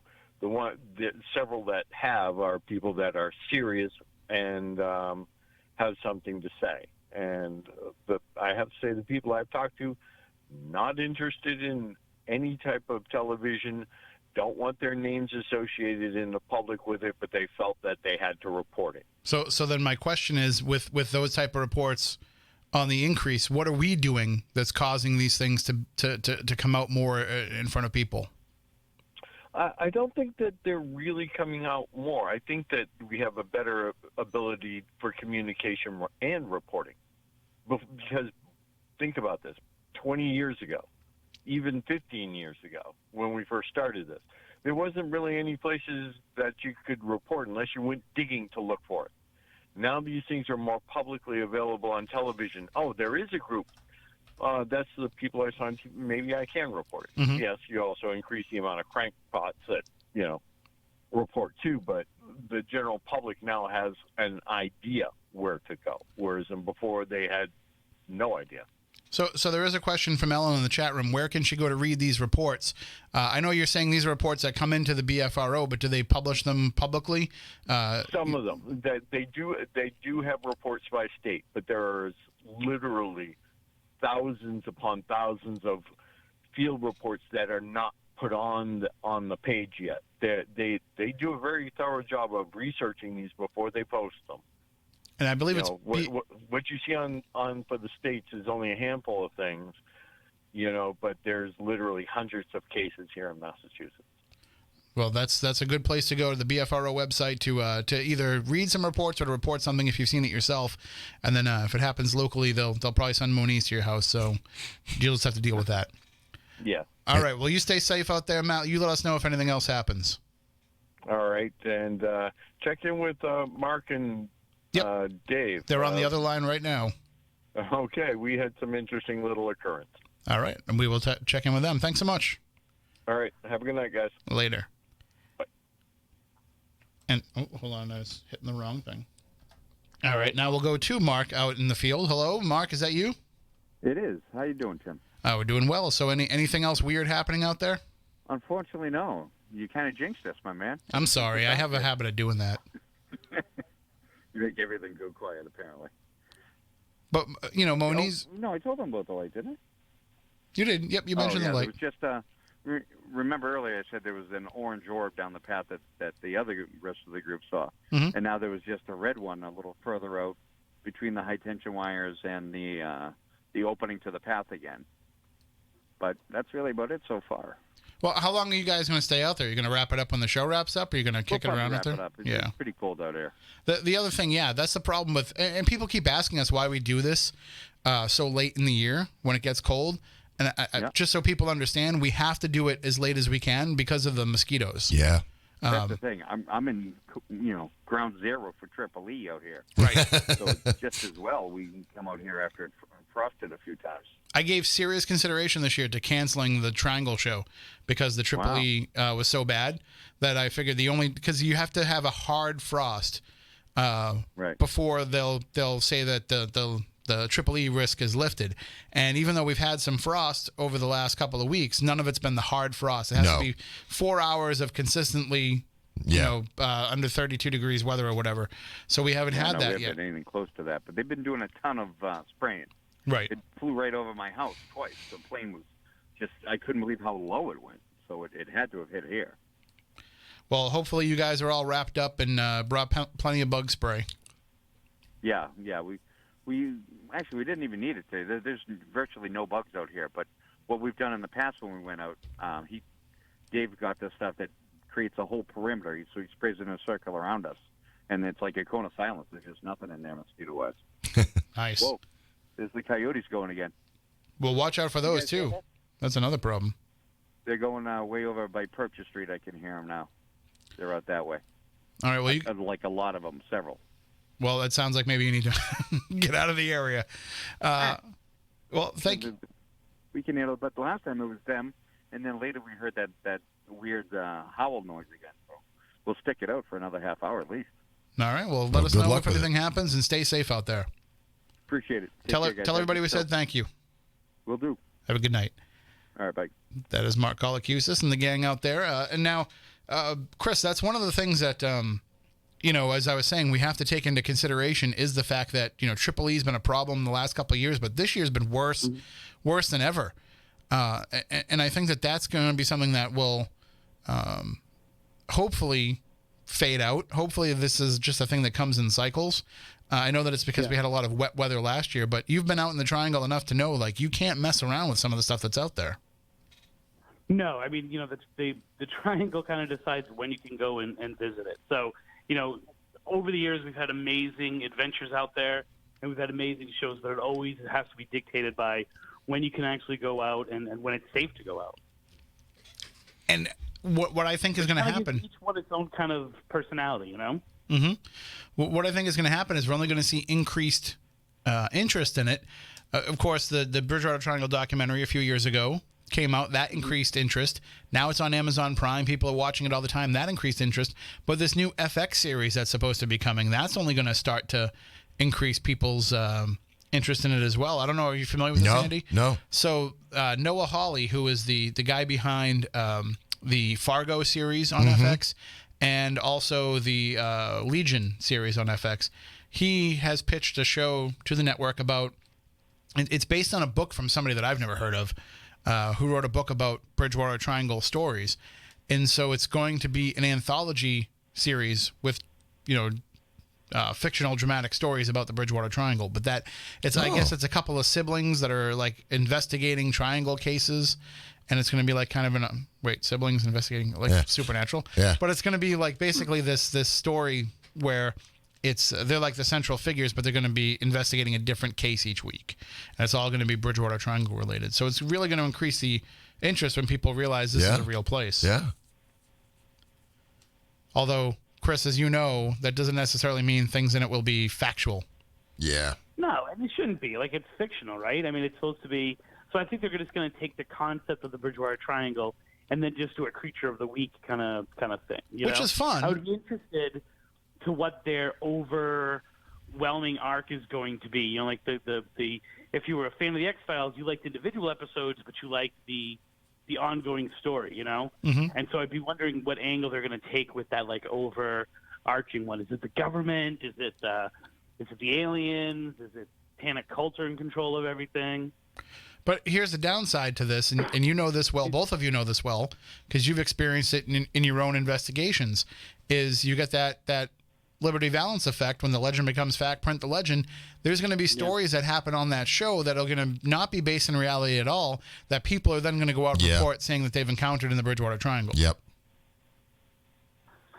several that have are people that are serious and have something to say. And I have to say the people I've talked to, not interested in any type of television, don't want their names associated in the public with it, but they felt that they had to report it. So then my question is, with those type of reports on the increase, what are we doing that's causing these things to come out more in front of people? I don't think that they're really coming out more. I think that we have a better ability for communication and reporting. Because think about this, 20 years ago, even 15 years ago, when we first started this, there wasn't really any places that you could report unless you went digging to look for it. Now these things are more publicly available on television. Oh, there is a group. That's the people I saw on TV. Maybe I can report it. Mm-hmm. Yes, you also increase the amount of crankpots that, report too, but the general public now has an idea where to go, whereas before they had no idea. So there is a question from Ellen in the chat room. Where can she go to read these reports? I know you're saying these are reports that come into the BFRO, but do they publish them publicly? Some of them. They do have reports by state, but there is literally thousands upon thousands of field reports that are not put on the page yet. They do a very thorough job of researching these before they post them. And I believe what you see on for the states is only a handful of things, but there's literally hundreds of cases here in Massachusetts. Well, that's a good place to go to the BFRO website to either read some reports or to report something if you've seen it yourself. And then if it happens locally, they'll probably send Moniz to your house. So you'll just have to deal with that. Yeah. All right. Well, you stay safe out there, Matt. You let us know if anything else happens. All right. And check in with Mark and Dave. They're on the other line right now. Okay. We had some interesting little occurrence. All right. And we will check in with them. Thanks so much. All right. Have a good night, guys. Later. Bye. And hold on. I was hitting the wrong thing. All right. Now we'll go to Mark out in the field. Hello, Mark. Is that you? It is. How you doing, Tim? We're doing well. So anything else weird happening out there? Unfortunately, no. You kind of jinxed us, my man. I'm sorry. I have a habit of doing that. You make everything go quiet, apparently. But, Moniz... No, I told them about the light, didn't I? You did. Yep, you mentioned the light. It was just, remember earlier I said there was an orange orb down the path that the other rest of the group saw. Mm-hmm. And now there was just a red one a little further out between the high-tension wires and the opening to the path again. But that's really about it so far. Well, how long are you guys going to stay out there? Are you going to wrap it up when the show wraps up, or are you going to kick it around out there? Wrap it up. It's pretty cold out here. The other thing, that's the problem with, and people keep asking us why we do this so late in the year when it gets cold. And just so people understand, we have to do it as late as we can because of the mosquitoes. Yeah. That's the thing. I'm in, ground zero for Triple E out here. Right. So it's just as well we can come out here after it frosted a few times. I gave serious consideration this year to canceling the Triangle show because the Triple E was so bad that I figured because you have to have a hard frost before they'll say that the Triple E risk is lifted. And even though we've had some frost over the last couple of weeks, none of it's been the hard frost. It has to be 4 hours of consistently under 32 degrees weather or whatever. So we haven't had that we yet. haven't anything close to that, but they've been doing a ton of spraying. Right. It flew right over my house twice. The plane was just, I couldn't believe how low it went. So it had to have hit here. Well, hopefully you guys are all wrapped up and brought plenty of bug spray. Yeah. We actually, we didn't even need it today. There's virtually no bugs out here. But what we've done in the past when we went out, Dave got this stuff that creates a whole perimeter. So he sprays it in a circle around us. And it's like a cone of silence. There's just nothing in there mosquito-wise. Nice. Whoa, there's the coyotes going again. Well, watch out for those, too. That's another problem. They're going way over by Purchase Street. I can hear them now. They're out that way. All right, well, like a lot of them, several. Well, it sounds like maybe you need to get out of the area. Well, thank you. We can handle it, but the last time it was them, and then later we heard that weird howl noise again. So we'll stick it out for another half hour at least. All right, well, let us know if anything happens, and stay safe out there. Appreciate it. Tell everybody we said thank you. Will do. Have a good night. All right, bye. That is Mark Colacusis and the gang out there. And now, Chris, that's one of the things that, as I was saying, we have to take into consideration is the fact that, Triple E's been a problem the last couple of years, but this year's been worse than ever. And I think that that's going to be something that will hopefully fade out. Hopefully this is just a thing that comes in cycles. I know that it's because we had a lot of wet weather last year, but you've been out in the Triangle enough to know, you can't mess around with some of the stuff that's out there. No, I mean, the Triangle kind of decides when you can go and visit it. So, over the years, we've had amazing adventures out there, and we've had amazing shows, but it always has to be dictated by when you can actually go out and when it's safe to go out. And what I think is going to happen... Each one its own kind of personality, Mm-hmm. What I think is going to happen is we're only going to see increased interest in it. Of course, the Bridgewater Triangle documentary a few years ago came out. That increased interest. Now it's on Amazon Prime. People are watching it all the time. That increased interest. But this new FX series that's supposed to be coming, that's only going to start to increase people's interest in it as well. I don't know. Are you familiar with this, Andy? No. So Noah Hawley, who is the guy behind the Fargo series on FX, and also the Legion series on FX, he has pitched a show to the network about, it's based on a book from somebody that I've never heard of, who wrote a book about Bridgewater Triangle stories. And so it's going to be an anthology series with, fictional dramatic stories about the Bridgewater Triangle. But I guess it's a couple of siblings that are investigating triangle cases. And it's going to be kind of siblings investigating supernatural. Yeah. But it's going to be basically this story where they're the central figures, but they're going to be investigating a different case each week. And it's all going to be Bridgewater Triangle related. So it's really going to increase the interest when people realize this is a real place. Yeah. Although, Chris, as you know, that doesn't necessarily mean things in it will be factual. Yeah. No, and it shouldn't be. It's fictional, right? I mean, it's supposed to be... So I think they're just going to take the concept of the Bridgewater Triangle and then just do a creature of the week kind of thing. Which is fun. I would be interested to what their overwhelming arc is going to be. The if you were a fan of the X-Files, you liked individual episodes, but you liked the ongoing story. And so I'd be wondering what angle they're going to take with that overarching one. Is it the government? Is it the aliens? Is it panic culture in control of everything? But here's the downside to this, and you know this well, both of you know this well, because you've experienced it in your own investigations, is you get that Liberty Valance effect when the legend becomes fact, print the legend. There's going to be stories that happen on that show that are going to not be based in reality at all, that people are then going to go out and report saying that they've encountered in the Bridgewater Triangle. Yep.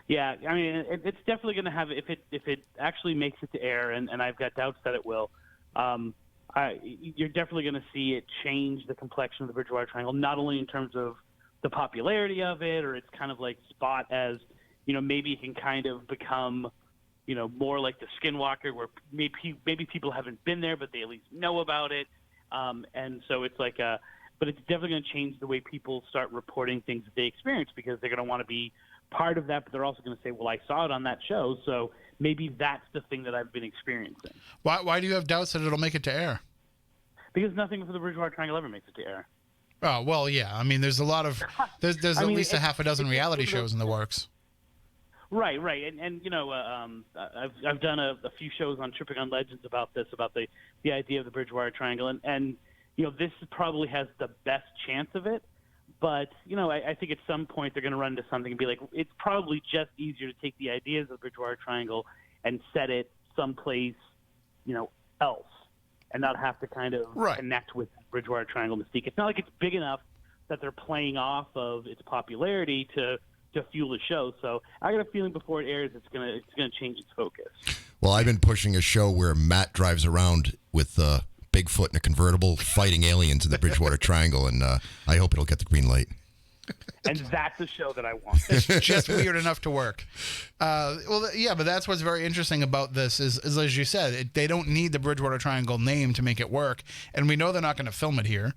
Yeah, I mean, it's definitely going to have, if it actually makes it to air, and I've got doubts that it will, you're definitely going to see it change the complexion of the Bridgewater Triangle, not only in terms of the popularity of it, or its kind of spot as, maybe it can kind of become, more like the Skinwalker, where maybe people haven't been there, but they at least know about it. And so it's but it's definitely going to change the way people start reporting things that they experience, because they're going to want to be part of that, but they're also going to say, well, I saw it on that show, so maybe that's the thing that I've been experiencing. Why do you have doubts that it'll make it to air? Because nothing for the Bridgewater Triangle ever makes it to air. Oh, well, yeah. I mean, there's a lot of... There's at least a half a dozen reality shows in the works. Right. And I've done a few shows on Tripping on Legends about this, about the idea of the Bridgewater Triangle, and this probably has the best chance of it. But I think at some point they're going to run into something and be like, it's probably just easier to take the ideas of the Bridgewater Triangle and set it someplace, else, and not have to kind of connect with Bridgewater Triangle mystique. It's not like it's big enough that they're playing off of its popularity to fuel the show. So I got a feeling before it airs, it's gonna change its focus. Well, I've been pushing a show where Matt drives around with Bigfoot in a convertible fighting aliens in the Bridgewater Triangle, and I hope it'll get the green light. And that's a show that I want. It's just weird enough to work. But that's what's very interesting about this is as you said, they don't need the Bridgewater Triangle name to make it work, and we know they're not going to film it here.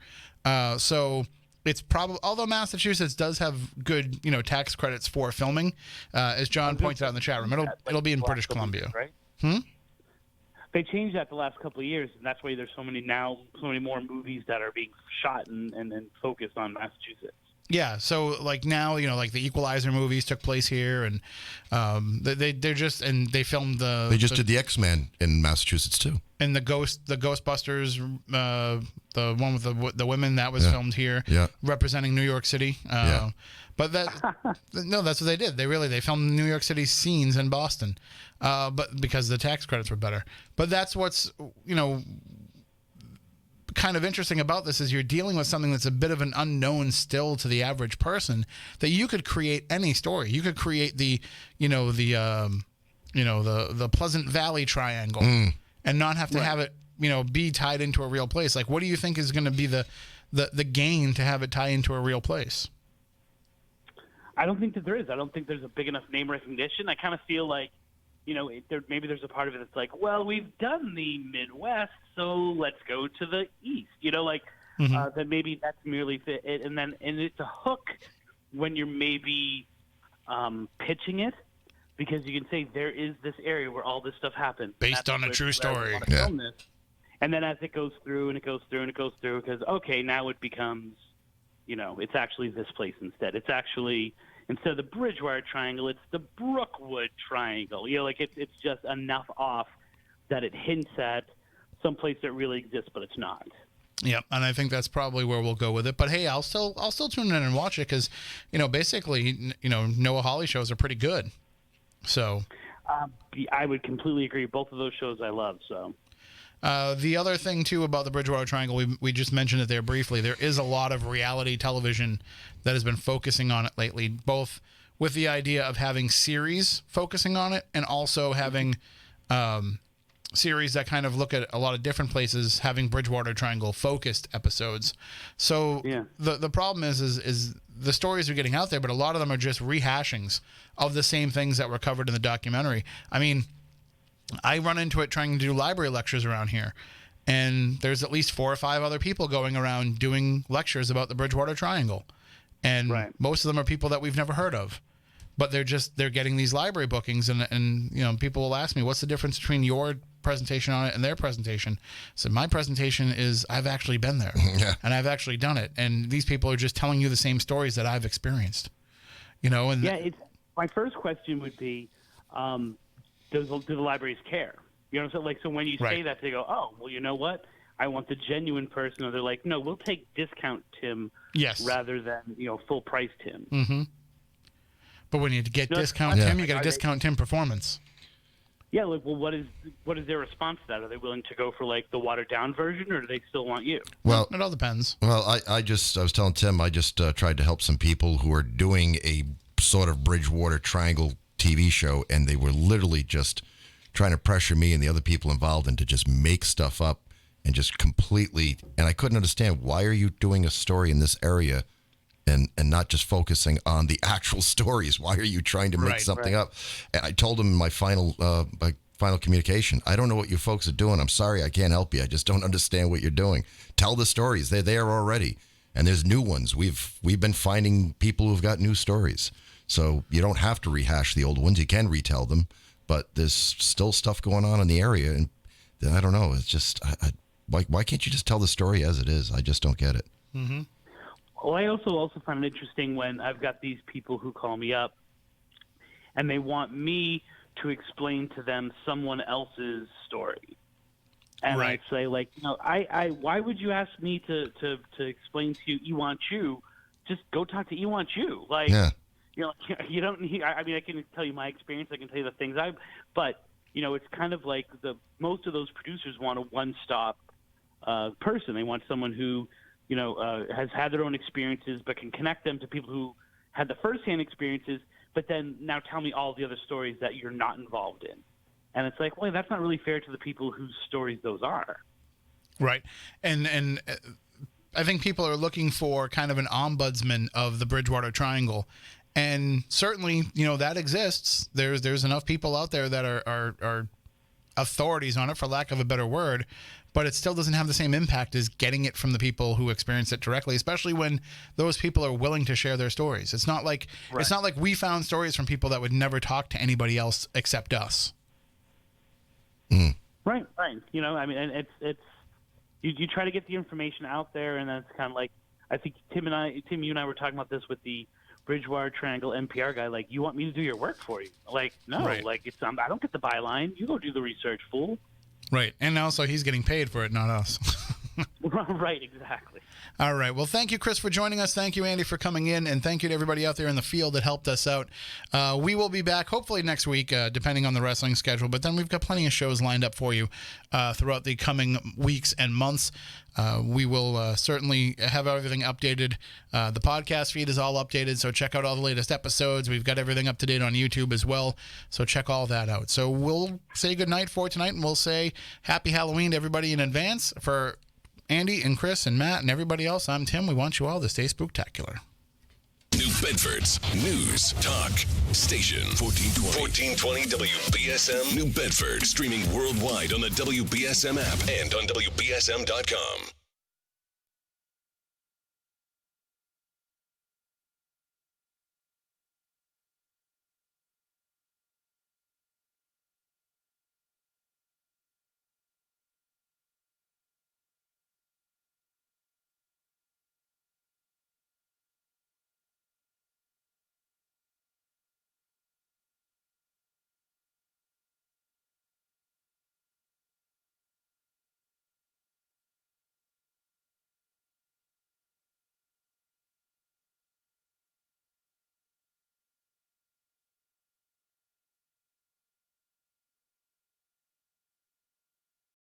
So it's probably, although Massachusetts does have good, tax credits for filming, as John pointed out in the chat room, it'll be in British Columbia, right? They changed that the last couple of years, and that's why there's so many more movies that are being shot and focused on Massachusetts. Yeah, so like now, like the Equalizer movies took place here, and they filmed They just did the X-Men in Massachusetts too. And the Ghostbusters, the one with the women, that was filmed here, representing New York City. But that's what they did. They filmed New York City scenes in Boston, but because the tax credits were better. But that's what's kind of interesting about this is you're dealing with something that's a bit of an unknown still to the average person, that you could create any story. You could create the Pleasant Valley Triangle and not have to have it, be tied into a real place. Like, what do you think is going to be the gain to have it tie into a real place? I don't think that there is. I don't think there's a big enough name recognition. I kind of feel like, maybe there's a part of it that's like, well, we've done the Midwest, so let's go to the East. That maybe that's merely it, and it's a hook when you're maybe pitching it, because you can say there is this area where all this stuff happened, based on a true story. And then as it goes through and it goes through and it goes through, because now it becomes, it's actually this place instead. It's actually, instead of the Bridgewater Triangle, it's the Brookwood Triangle. It's just enough off that it hints at some place that really exists, but it's not. Yeah, and I think that's probably where we'll go with it. But hey, I'll still tune in and watch it because, basically, Noah Hawley shows are pretty good. So, I would completely agree. Both of those shows I love. So. The other thing, too, about the Bridgewater Triangle, we just mentioned it there briefly. There is a lot of reality television that has been focusing on it lately, both with the idea of having series focusing on it and also having series that kind of look at a lot of different places, having Bridgewater Triangle focused episodes. So the problem is the stories are getting out there, but a lot of them are just rehashings of the same things that were covered in the documentary. I mean, I run into it trying to do library lectures around here, and there's at least 4 or 5 other people going around doing lectures about the Bridgewater Triangle, and most of them are people that we've never heard of, but they're getting these library bookings, and people will ask me, what's the difference between your presentation on it and their presentation? So my presentation is I've actually been there and I've actually done it, and these people are just telling you the same stories that I've experienced, it's my first question would be, do the libraries care? So when you say that, they go, oh, well, you know what? I want the genuine person. Or they're like, no, we'll take discount Tim rather than, full price Tim. Mm-hmm. But when you get discount Tim, you get a discount Tim performance. Yeah, well, what is their response to that? Are they willing to go for the watered down version, or do they still want you? Well, it all depends. Well, I was telling Tim, I just tried to help some people who are doing a sort of Bridgewater Triangle TV show, and they were literally just trying to pressure me and the other people involved into just make stuff up and just completely, and I couldn't understand, why are you doing a story in this area and not just focusing on the actual stories? Why are you trying to make something up? And I told them in my final communication, I don't know what you folks are doing. I'm sorry, I can't help you. I just don't understand what you're doing. Tell the stories. They're there already, and there's new ones. We've been finding people who've got new stories. So you don't have to rehash the old ones. You can retell them, but there's still stuff going on in the area. And I don't know. It's just, why can't you just tell the story as it is? I just don't get it. Mm-hmm. Well, I also find it interesting when I've got these people who call me up and they want me to explain to them someone else's story. And Right. I say, like, why would you ask me to explain to you Iwan Chu? Just go talk to Iwan Chu. Like, Yeah. you don't need. I mean, I can tell you my experience. I can tell you the things but it's kind of like most of those producers want a one-stop person. They want someone who, has had their own experiences, but can connect them to people who had the first-hand experiences. But then now tell me all the other stories that you're not involved in. And it's like, well, that's not really fair to the people whose stories those are. Right. And I think people are looking for kind of an ombudsman of the Bridgewater Triangle. And certainly, that exists. There's enough people out there that are authorities on it, for lack of a better word, but it still doesn't have the same impact as getting it from the people who experience it directly, especially when those people are willing to share their stories. It's not like we found stories from people that would never talk to anybody else except us. Right. I mean, and it's you try to get the information out there, and then it's kind of like, I think Tim, you and I were talking about this with the Bridgewater Triangle NPR guy. Like, you want me to do your work for you? Like, no, Right. like I don't get the byline. You go do the research, fool. Right. And also he's getting paid for it, not us. Right, exactly. All right. Well, thank you, Chris, for joining us. Thank you, Andy, for coming in. And thank you to everybody out there in the field that helped us out. We will be back hopefully next week, depending on the wrestling schedule. But then we've got plenty of shows lined up for you throughout the coming weeks and months. We will certainly have everything updated. The podcast feed is all updated, so check out all the latest episodes. We've got everything up to date on YouTube as well, so check all that out. So we'll say goodnight for tonight, and we'll say happy Halloween to everybody in advance. For Andy and Chris and Matt and everybody else, I'm Tim. We want you all to stay spooktacular. New Bedford's News Talk Station 1420 WBSM New Bedford, streaming worldwide on the WBSM app and on WBSM.com.